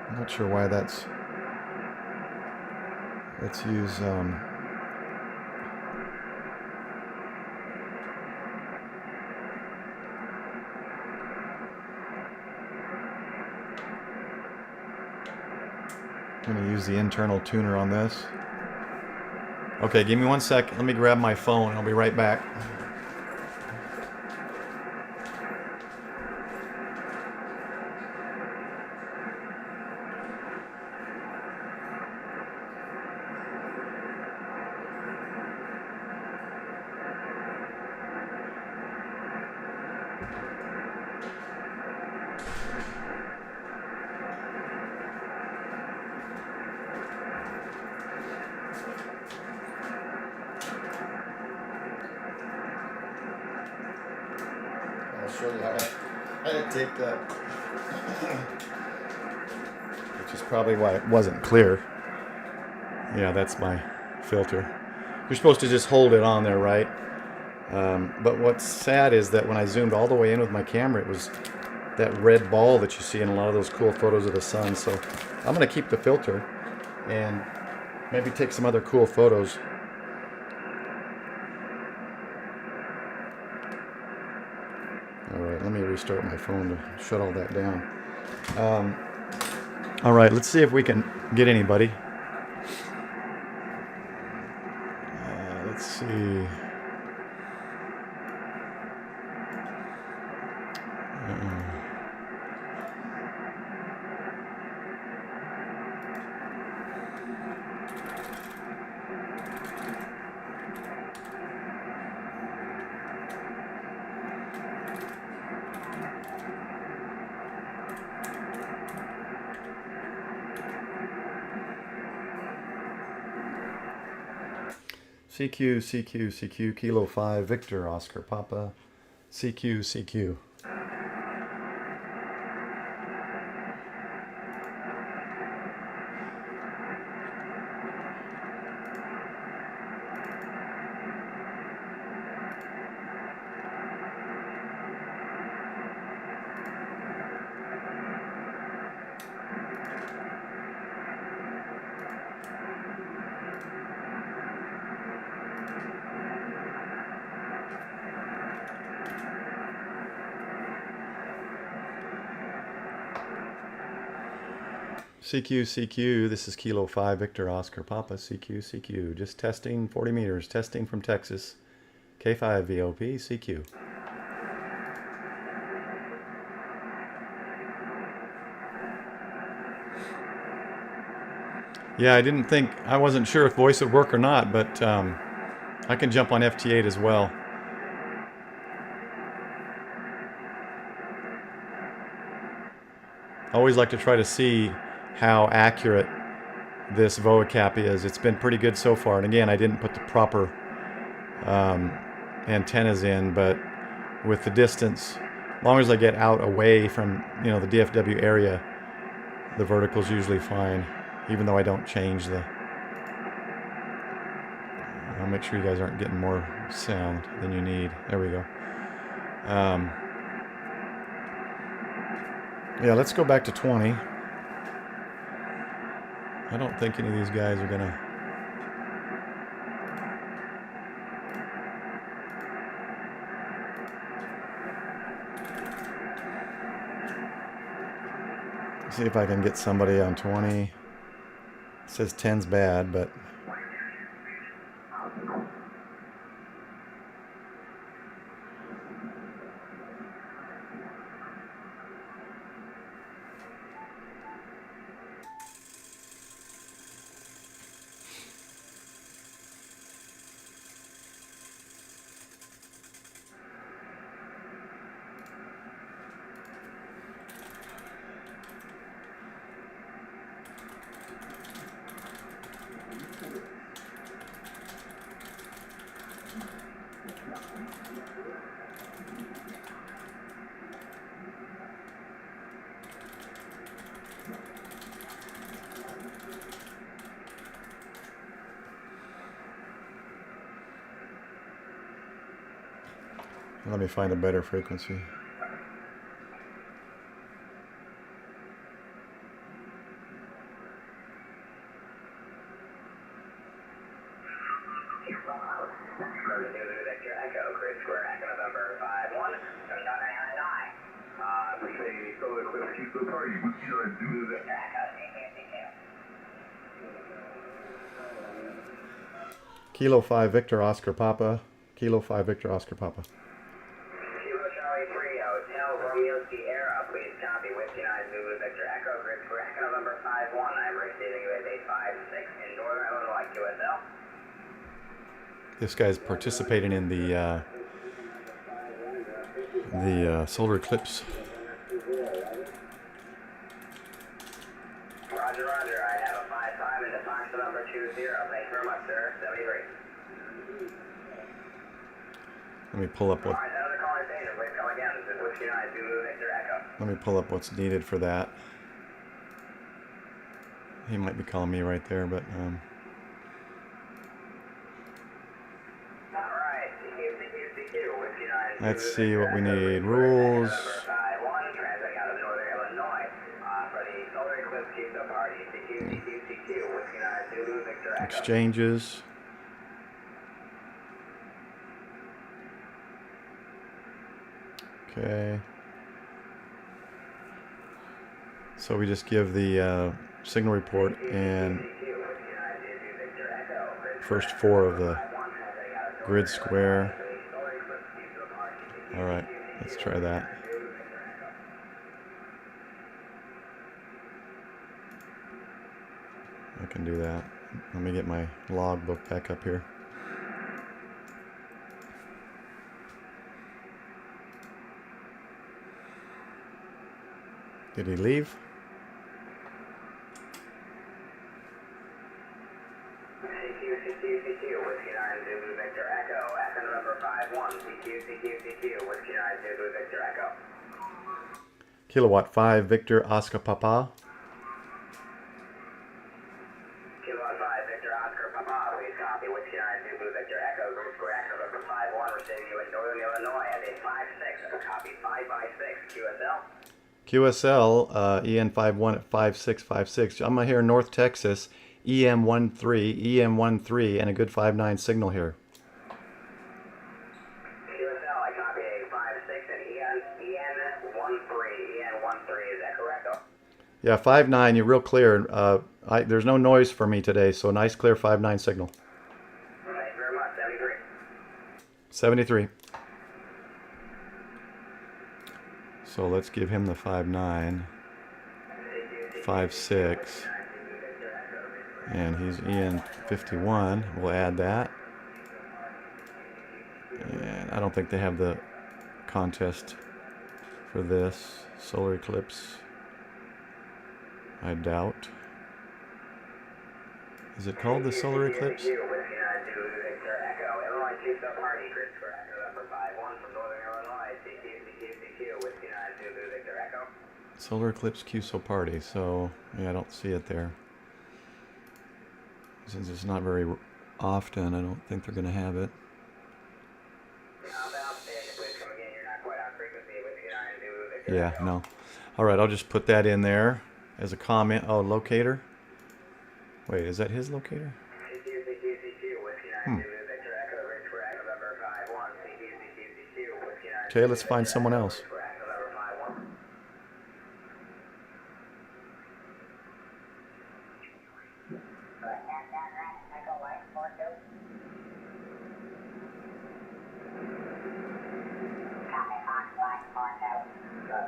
I'm not sure why that's... Let's use... I'm going to use the internal tuner on this. Okay, give me 1 sec. Let me grab my phone. I'll be right back. I'll show you how I take that, which is probably why it wasn't clear. Yeah, that's my filter. You're supposed to just hold it on there, right? But what's sad is that when I zoomed all the way in with my camera, it was that red ball that you see in a lot of those cool photos of the sun. So I'm going to keep the filter and maybe take some other cool photos. Alright, let me restart my phone to shut all that down. Alright, let's see if we can get anybody. Let's see. CQ, CQ, CQ, Kilo 5, Victor, Oscar, Papa, CQ, CQ. CQ, CQ, this is Kilo 5, Victor, Oscar, Papa, CQ, CQ. Just testing, 40 meters, testing from Texas. K5, VOP, CQ. Yeah, I wasn't sure if voice would work or not, but I can jump on FT8 as well. I always like to try to see how accurate this VOA cap is. It's been pretty good so far. And again, I didn't put the proper antennas in, but with the distance, as long as I get out away from, you know, the DFW area, the vertical's usually fine, even though I don't change the... I'll make sure you guys aren't getting more sound than you need. There we go. Yeah, let's go back to 20. I don't think any of these guys are gonna... See if I can get somebody on 20. It says 10's bad, but let me find a better frequency. Kilo 5 Victor Oscar Papa. Kilo 5 Victor Oscar Papa. Kilo Charlie 3 Hotel Romeo Sierra, please copy Whiskey 9 Zulu Victor Echo, Grid Square Echo November 51. I'm receiving you at 856 in Northern Illinois, QSL. This guy's participating in the solar eclipse. Roger, roger. I have a 5-5 into Fox number 20. Thank you very much, sir. 73. Let me pull up what. Alright, another calling station. Please call again. This is Whiskey 9 Zulu Victor Echo. Let me pull up what's needed for that. He might be calling me right there, but Alright, CQ, Whiskey 9 let's Zulu see Victor what we Echo, need. Grid Square Echo Rules. November 51, transmitting out of Northern Illinois for the solar eclipse QSO party. CQ, Whiskey 9 Zulu Victor Echo. Exchanges. Okay. So we just give the signal report and first 4 of the grid square. All right, let's try that. I can do that. Let me get my logbook back up here. Did he leave? CQ, Whiskey 9 Zulu Victor Echo, Echo November 51, CQ, Whiskey 9 Zulu Victor Echo. Kilowatt 5 Victor Oscar Papa. Kilowatt 5 Victor Oscar Papa, please copy Whiskey 9 Zulu Victor Echo, Grid Square Echo November 51, receiving you in Northern Illinois at 856, copy 556, QSL. QSL EN51 at 5656. I'm here in North Texas. EM13, and a good 5.9 signal here. QSL, I copy a 56 and EN13, is that correct? Yeah, 5.9. You're real clear. There's no noise for me today, so nice clear 5.9 signal. Thank you very much, 73. 73. So let's give him the 5.9, 5.6, and he's EN51. We'll add that. And I don't think they have the contest for this solar eclipse. I doubt. Is it called the solar eclipse? Solar eclipse QSO party. So yeah, I don't see it there. Since it's not very often, I don't think they're going to have it. Yeah, no. All right, I'll just put that in there as a comment. Oh, locator. Wait, is that his locator? Okay, let's find someone else.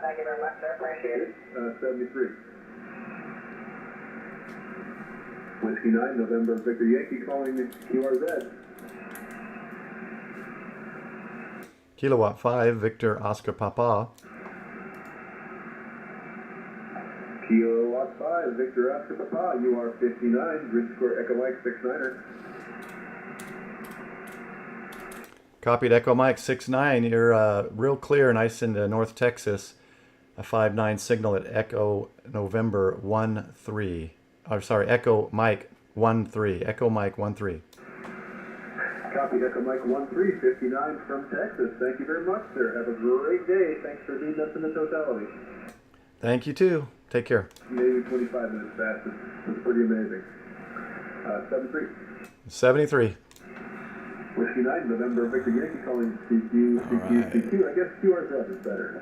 Thank you very much, sir. Appreciate it. 73. Whiskey 9, November, Victor Yankee calling QRZ. Kilowatt 5, Victor Oscar Papa. Kilowatt 5, Victor Oscar Papa, UR 59, Grid Square Echo Mike 69er. Copied Echo Mike 69. You're real clear, nice into North Texas. A 5-9 signal at Echo November 1-3. Oh, sorry, Echo Mike 1-3. Echo Mike 1-3. Copy Echo Mike 13, 59 from Texas. Thank you very much, sir. Have a great day. Thanks for leading us in the totality. Thank you too. Take care. Maybe 25 minutes fast. It's pretty amazing. 73. 73. Whiskey 9, November, Victor Yankee calling CQ, CQ, CQ. I guess QRZ is better.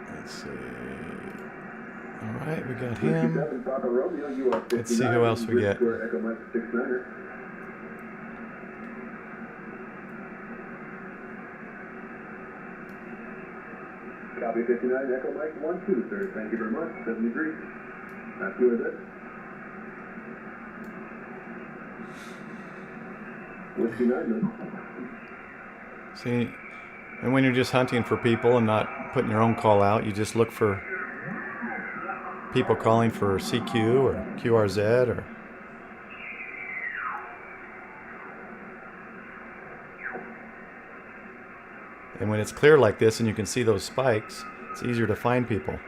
Let's see. All right, we got Whiskey him. 7, Papa Romeo, you are 59. Let's see who else we Grid get. Square Echo Mike 69er. Copy 59, Echo Mike 1-2, sir. Thank you very much. 73. QRZ. Whiskey 9, See, and when you're just hunting for people and not putting your own call out, you just look for people calling for CQ or QRZ or. And when it's clear like this and you can see those spikes, it's easier to find people.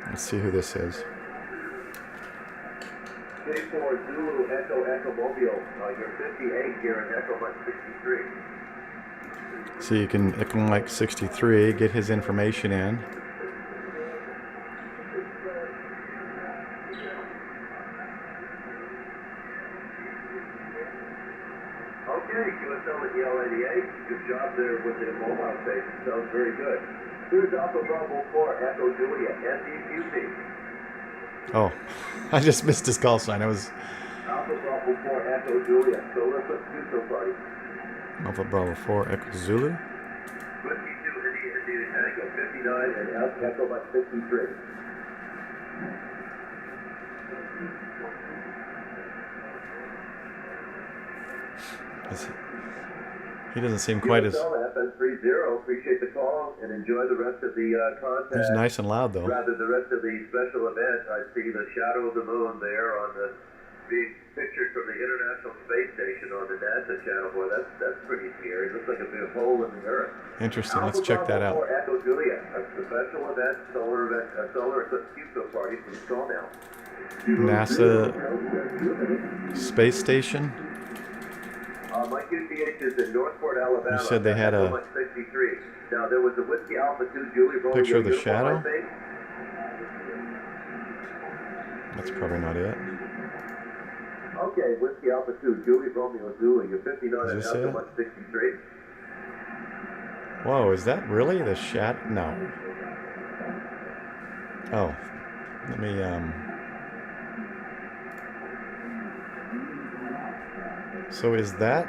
Let's see who this is. K4 Zulu Echo Echo Mobile. You're 58 here in Echo Mike 63. So you can Echo Mike 63, get his information in. Okay, QSL at EL88. Good job there with the mobile station. Sounds very good. Here's Alpha Bravo 4 Echo Juliet SEQC. Oh, I just missed his call sign. I was Alpha Bravo 4 Echo Juliet. Solar Eclipse Party. Alpha Bravo 4 Echo Zulu. Whiskey 2 India Tango 59 and Echo Mike 53. He doesn't seem quite as. FN30, appreciate the call and enjoy the rest of the contact. He's nice and loud though. Rather, the rest of the special event, I see the shadow of the moon there on the being pictured from the International Space Station on the NASA channel. Boy, that's pretty scary. It looks like a big hole in the Earth. Interesting. Let's check that out. Echo Julia, a special event, solar eclipse QSO party from Skull now. NASA space station. My QTH is in Northport, Alabama. You said they had a 63. Now there was a Whiskey Alpha 2 Julie Romeo picture of the uniform, shadow. I think. That's probably not it. Okay, Whiskey Alpha 2 Julie Romeo Zulu. You're 59 Is and this Alpha it? Mike 63. Whoa, is that really the shadow? No. Oh, let me So is that?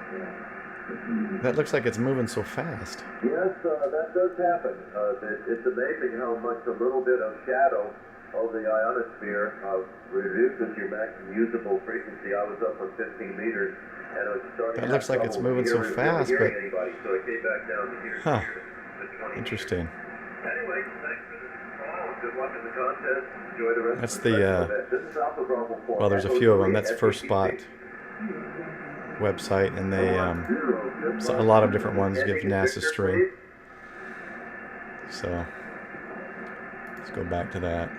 That looks like it's moving so fast. Yes, that does happen. It's amazing how much a little bit of shadow of the ionosphere reduces your maximum usable frequency. I was up on 15 meters, and it was starting. That looks like it's moving so fast, but. Anybody, so it came back down to here. Huh. To 20 Interesting. Anyway, thanks for the call. Good luck in the contest. Enjoy the rest That's of the the. event. This is Alpha Bravo 4. Well, there's a few of them. That's First Spot website, and they a lot of different ones give NASA string. So let's go back to that.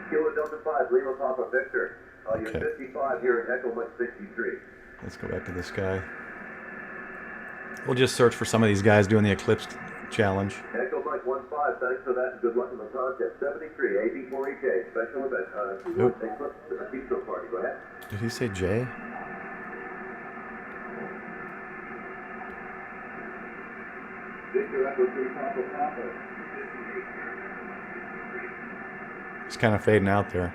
Kilo Delta 5, Lima Papa Victor. You're Okay. 55 here at Echo Mike 63. Let's go back to this guy. We'll just search for some of these guys doing the Eclipse challenge. Echo Mike 1-5, thanks for that and good luck in the contest. 73, AB4EJ, special event. Oop. Eclipse Pizza Party, go ahead. Did he say J? Victor Echo 3, Papa Papa. It's kind of fading out there.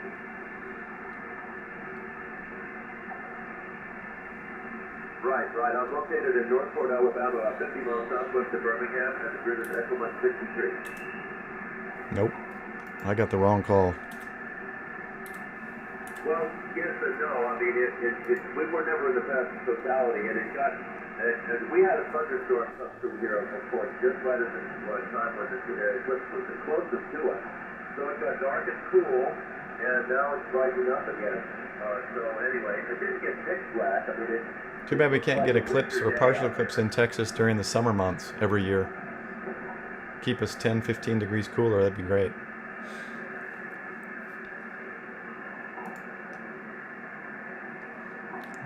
Right. I'm located in Northport, Alabama, about 50 miles southwest of Birmingham, and the grid is Echo Mike 63. Nope. I got the wrong call. Well, yes and no. I mean, we were never in the path of totality, and it got. And we had a thunderstorm come through here, of course, just right at the time when the eclipse was the closest to us. So it got dark and cool, and now it's brightening up again. So anyway, it didn't get pitch black. I mean, Too bad we can't get eclipse or partial eclipse in Texas during the summer months every year. Keep us 10, 15 degrees cooler. That'd be great.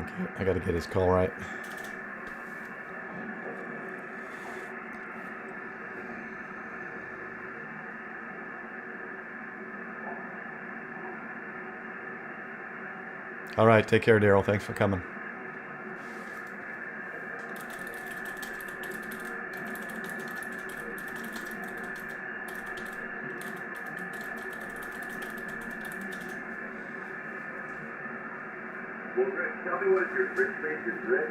Okay, I got to get his call right. All right, take care, Daryl. Thanks for coming. well, Rick, tell me what your Rick major, Rick.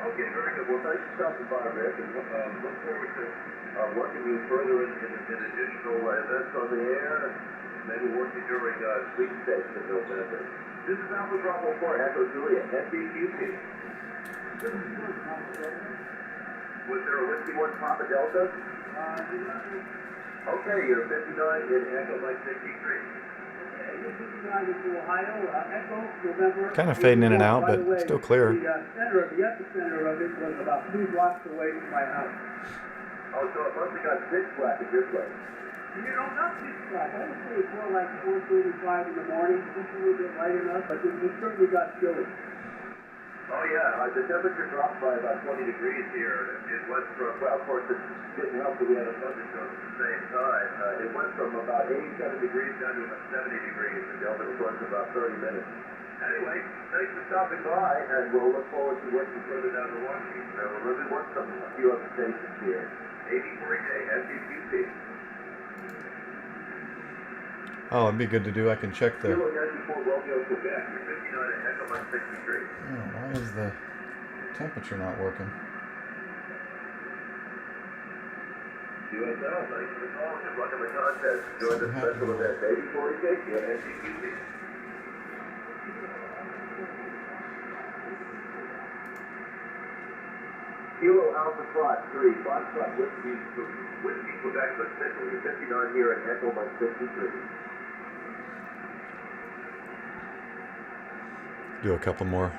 Okay, very good. Well, thanks for stopping by, Rick, and look forward to working you further in additional events on the air, and maybe working during sweepstakes in November. This is Alpha Bravo 4, Echo Juliet, SBQP. Was there a Whiskey 1 Papa Delta? Okay, you're 59 in Echo Mike 63. Kind of fading in and out, but still clear. The epicenter of it was about 2 blocks away from my house. Oh, so it must have got pitch black at your place. Not pitch black. I would say it's more like 4:35 in the morning, just a little bit light enough, but it certainly got chilly. Oh yeah, the temperature dropped by about 20 degrees here. It went from, well, of course, it didn't help that we had a thunderstorm at the same time. It went from about 87 degrees down to about 70 degrees, and the oven was about 30 minutes. Anyway, thanks for stopping by, and we'll look forward to working further down the Washington. We'll really work a few other stations here. 84K, SDQP. Oh, it'd be good to do. I can check the... Kilo 94 Romeo, Quebec. You're 59 at Echo Mike 63. Why is the temperature not working? USL, thanks for the call. Good luck in the contest. Enjoy the special event. 84K, SDQP. Kilo Alpha Fox 3, Foxtrot, Whiskey, Quebec, but Central. You're 59 here at Echo Mike 63. Do a couple more.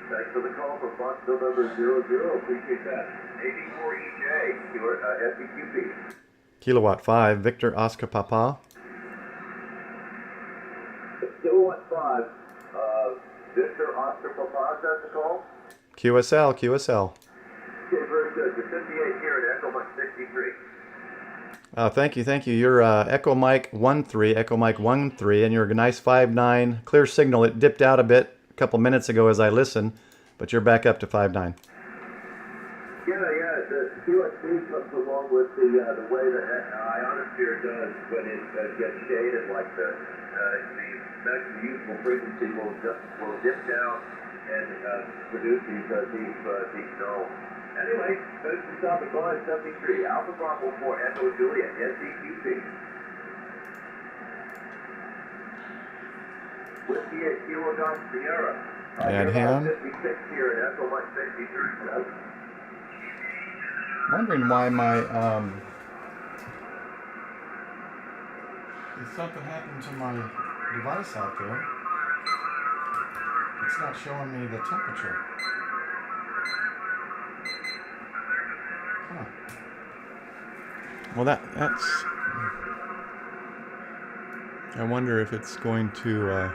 Thanks for the call from Fox November 00. Appreciate that. 84EJ, your SDQP. Kilowatt 5, Victor Oscar Papa. Kilowatt 5, Victor Oscar Papa, is that the call? QSL. Okay, very good. You're 58 here at Echo Mike 63. Thank you. You're Echo Mike 13, Echo Mike 13, and you're a nice 5.9 clear signal. It dipped out a bit a couple minutes ago as I listened, but you're back up to 5.9. Yeah, the QSC comes along with the way the ionosphere does when it gets shaded, like the maximum useful frequency will dip down and produce these deep zones. Anyway, thanks for stopping by 73, Alpha Bravo 4, Echo Juliet, SDQP. Whiskey at Kilo Golf Sierra. And him. 56 here at Echo Mike 63. Wondering why my if something happened to my device out there. It's not showing me the temperature. Huh. Well, that's. I wonder if it's going to.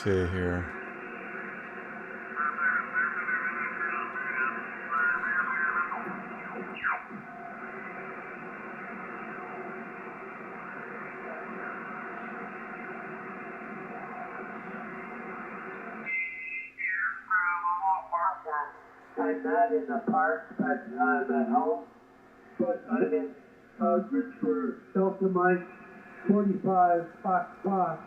see here. I'm not in the park, but I'm at home. But I'm in group for Delta Mike 45 Fox,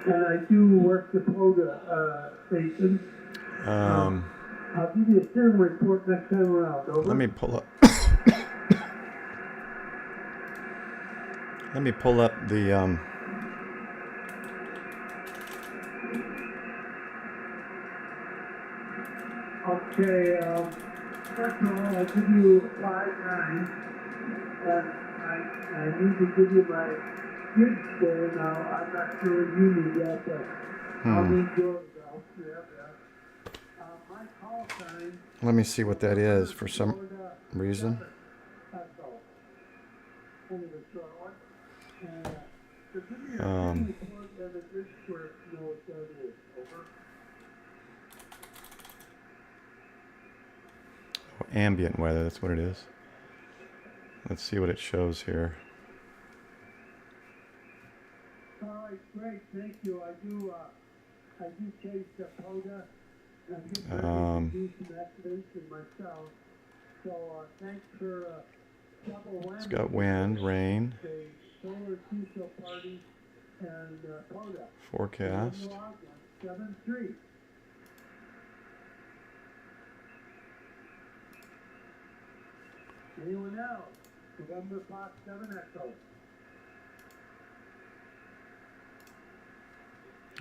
and I do work the POTA station. I'll give you a steering report next time around. Over. Let me pull up. Let me pull up the Okay, first of all, I'll give you 5-9, and I need to give you my good score now. I'm not sure what you need yet, but I'll need yours. I'll have that. My call sign. let me see what that is for some reason. That's all. Only the short one. So give me a steering report and a good score to know what that is. Over. Ambient weather, that's what it is. Let's see what it shows here. All right, great, thank you. I do chase the POTA, and I'm getting ready to do some activation myself. So thanks for double whammy. It's got wind, rain, The solar Q-Show party and POTA. forecast. 7-3. Anyone else? November Fox 7 Echo.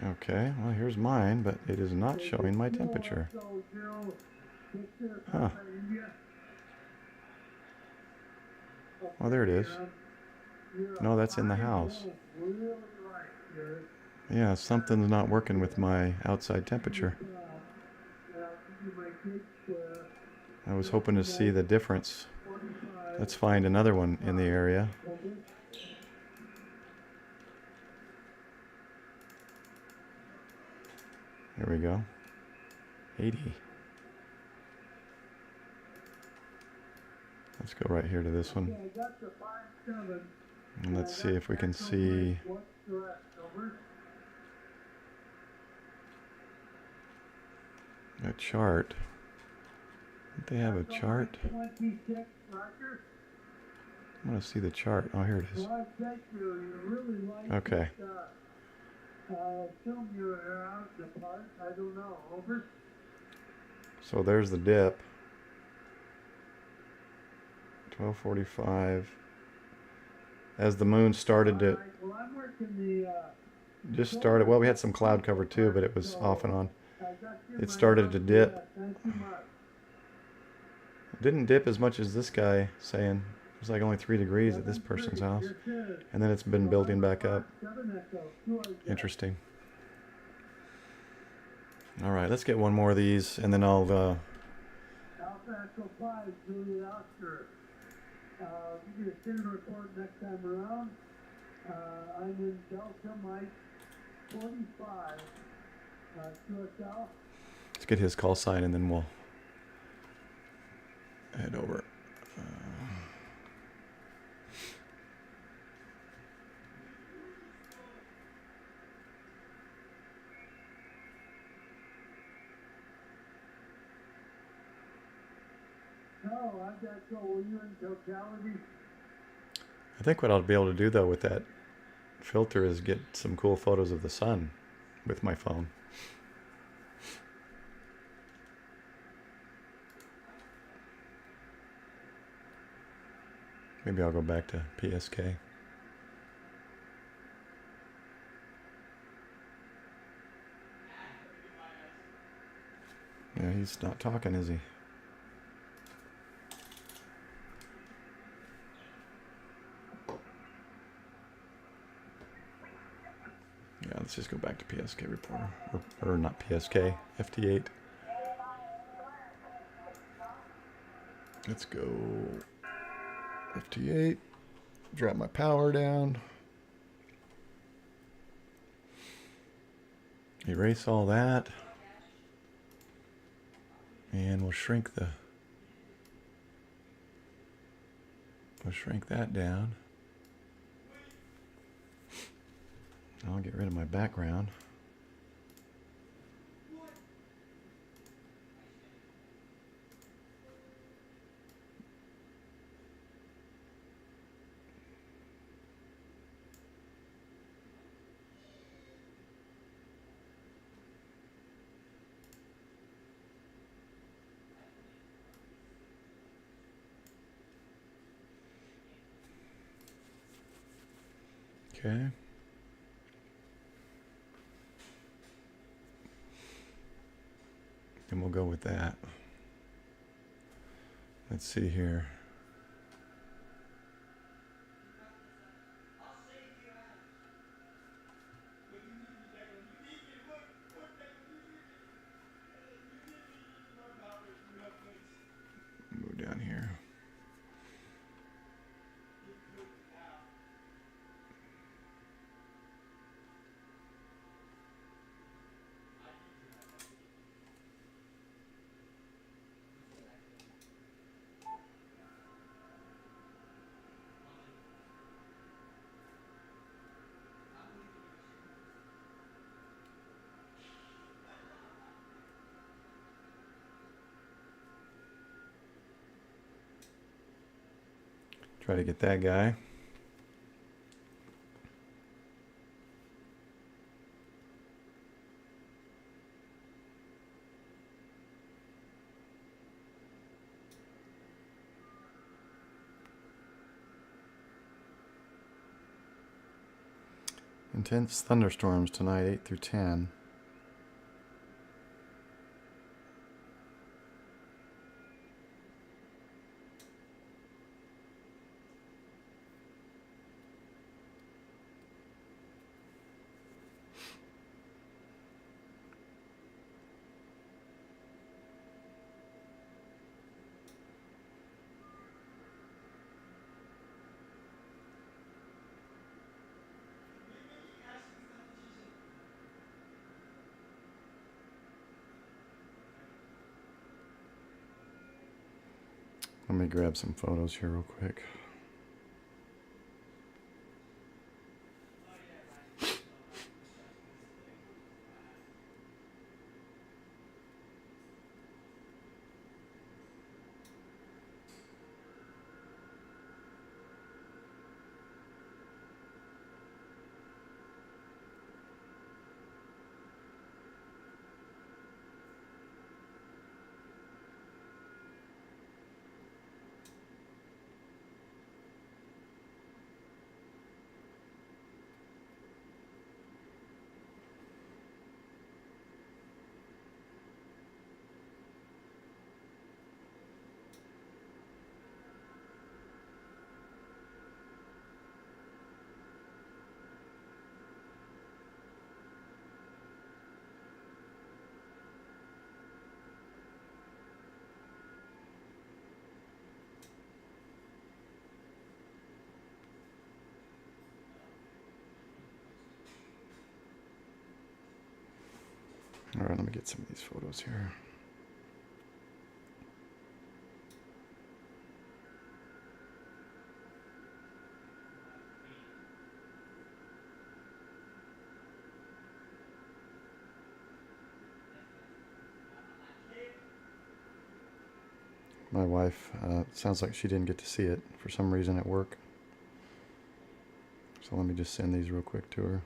Okay, well here's mine, but it is not showing my temperature. Huh. Oh, there it is. No, that's in the house. Yeah, something's not working with my outside temperature. I was hoping to see the difference. Let's find another one in the area. Here we go. 80. Let's go right here to this one. And let's see if we can see a chart. Don't they have a chart? I want to see the chart. Oh, here it is. Okay. So there's the dip. 12:45. As the moon started to just started. Well, we had some cloud cover too, but it was off and on. It started to dip. It didn't dip as much as this guy saying. It was like only 3 degrees at this person's house. And then it's been building back up. Interesting. All right, let's get one more of these, and then I'll... Alpha Echo 5, Juliet Oscar. Give you a steering report next time around. I'm in Delta Mike 45. QSL. Let's get his call sign, and then we'll head over. No, I've got to go. Were you in totality? I think what I'll be able to do, though, with that filter is get some cool photos of the sun with my phone. Maybe I'll go back to PSK. Yeah, he's not talking, is he? Yeah, let's just go back to PSK Reporter. Or not PSK, FT8. Let's go FT8. Drop my power down. erase all that, and we'll shrink that down. I'll get rid of my background. Okay. And we'll go with that. Let's see here. Go down here. Try to get that guy. Intense thunderstorms tonight, 8 through 10. Let me grab some photos here real quick. All right, let me get some of these photos here. My wife, sounds like she didn't get to see it for some reason at work. So let me just send these real quick to her.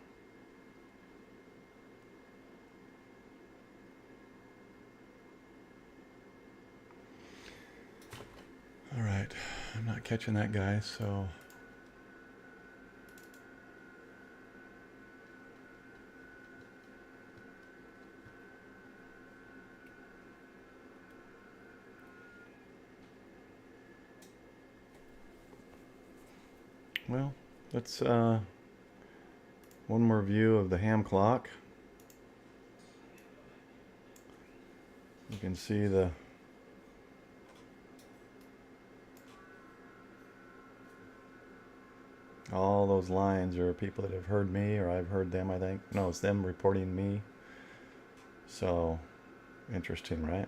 All right, I'm not catching that guy, so well, let's one more view of the ham clock. You can see all those lines are people that have heard me or I've heard them, I think. No, it's them reporting me. So interesting, right?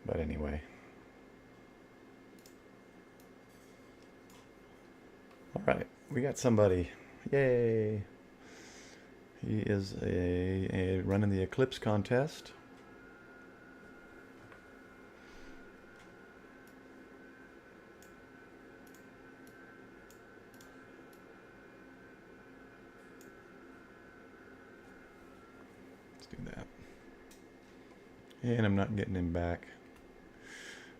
But anyway. All right, we got somebody. Yay! He is a running the Eclipse contest. Let's do that. And I'm not getting him back.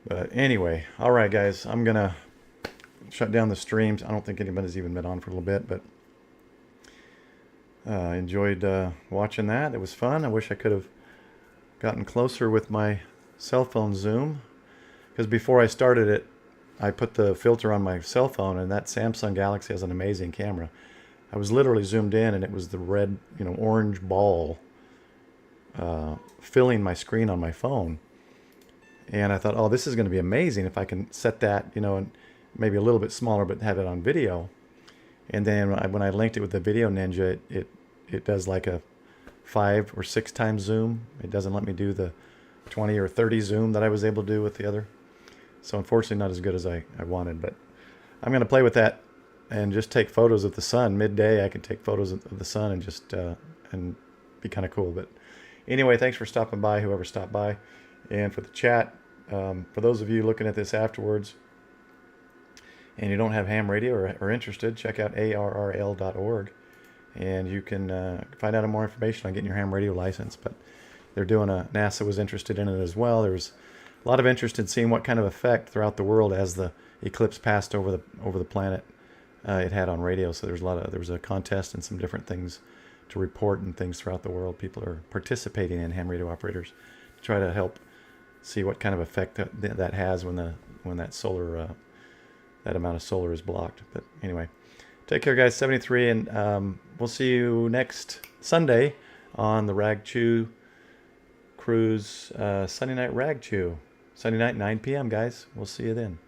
But anyway, all right, guys, I'm gonna shut down the streams. I don't think anybody's even been on for a little bit, but enjoyed watching that. It was fun. I wish I could have gotten closer with my cell phone zoom, because before I started it, I put the filter on my cell phone, and that Samsung Galaxy has an amazing camera. I was literally zoomed in, and it was the red, orange ball filling my screen on my phone. And I thought, oh, this is going to be amazing if I can set that, and maybe a little bit smaller, but have it on video. And then when I linked it with the Video Ninja, it does like a 5 or 6 times zoom. It doesn't let me do the 20 or 30 zoom that I was able to do with the other. So unfortunately not as good as I wanted, but I'm going to play with that and just take photos of the sun. Midday I can take photos of the sun and just and be kind of cool. But anyway, thanks for stopping by, whoever stopped by, and for the chat. For those of you looking at this afterwards and you don't have ham radio or are interested, check out arrl.org, and you can find out more information on getting your ham radio license. But they're doing NASA was interested in it as well. There was a lot of interest in seeing what kind of effect throughout the world as the eclipse passed over the planet it had on radio. So there was a contest and some different things to report and things throughout the world. People are participating in, ham radio operators, to try to help see what kind of effect that has when that solar that amount of solar is blocked. But anyway, take care, guys. 73, and we'll see you next Sunday on the Rag Chew Cruise Sunday night Rag Chew. Sunday night, 9 p.m., guys. We'll see you then.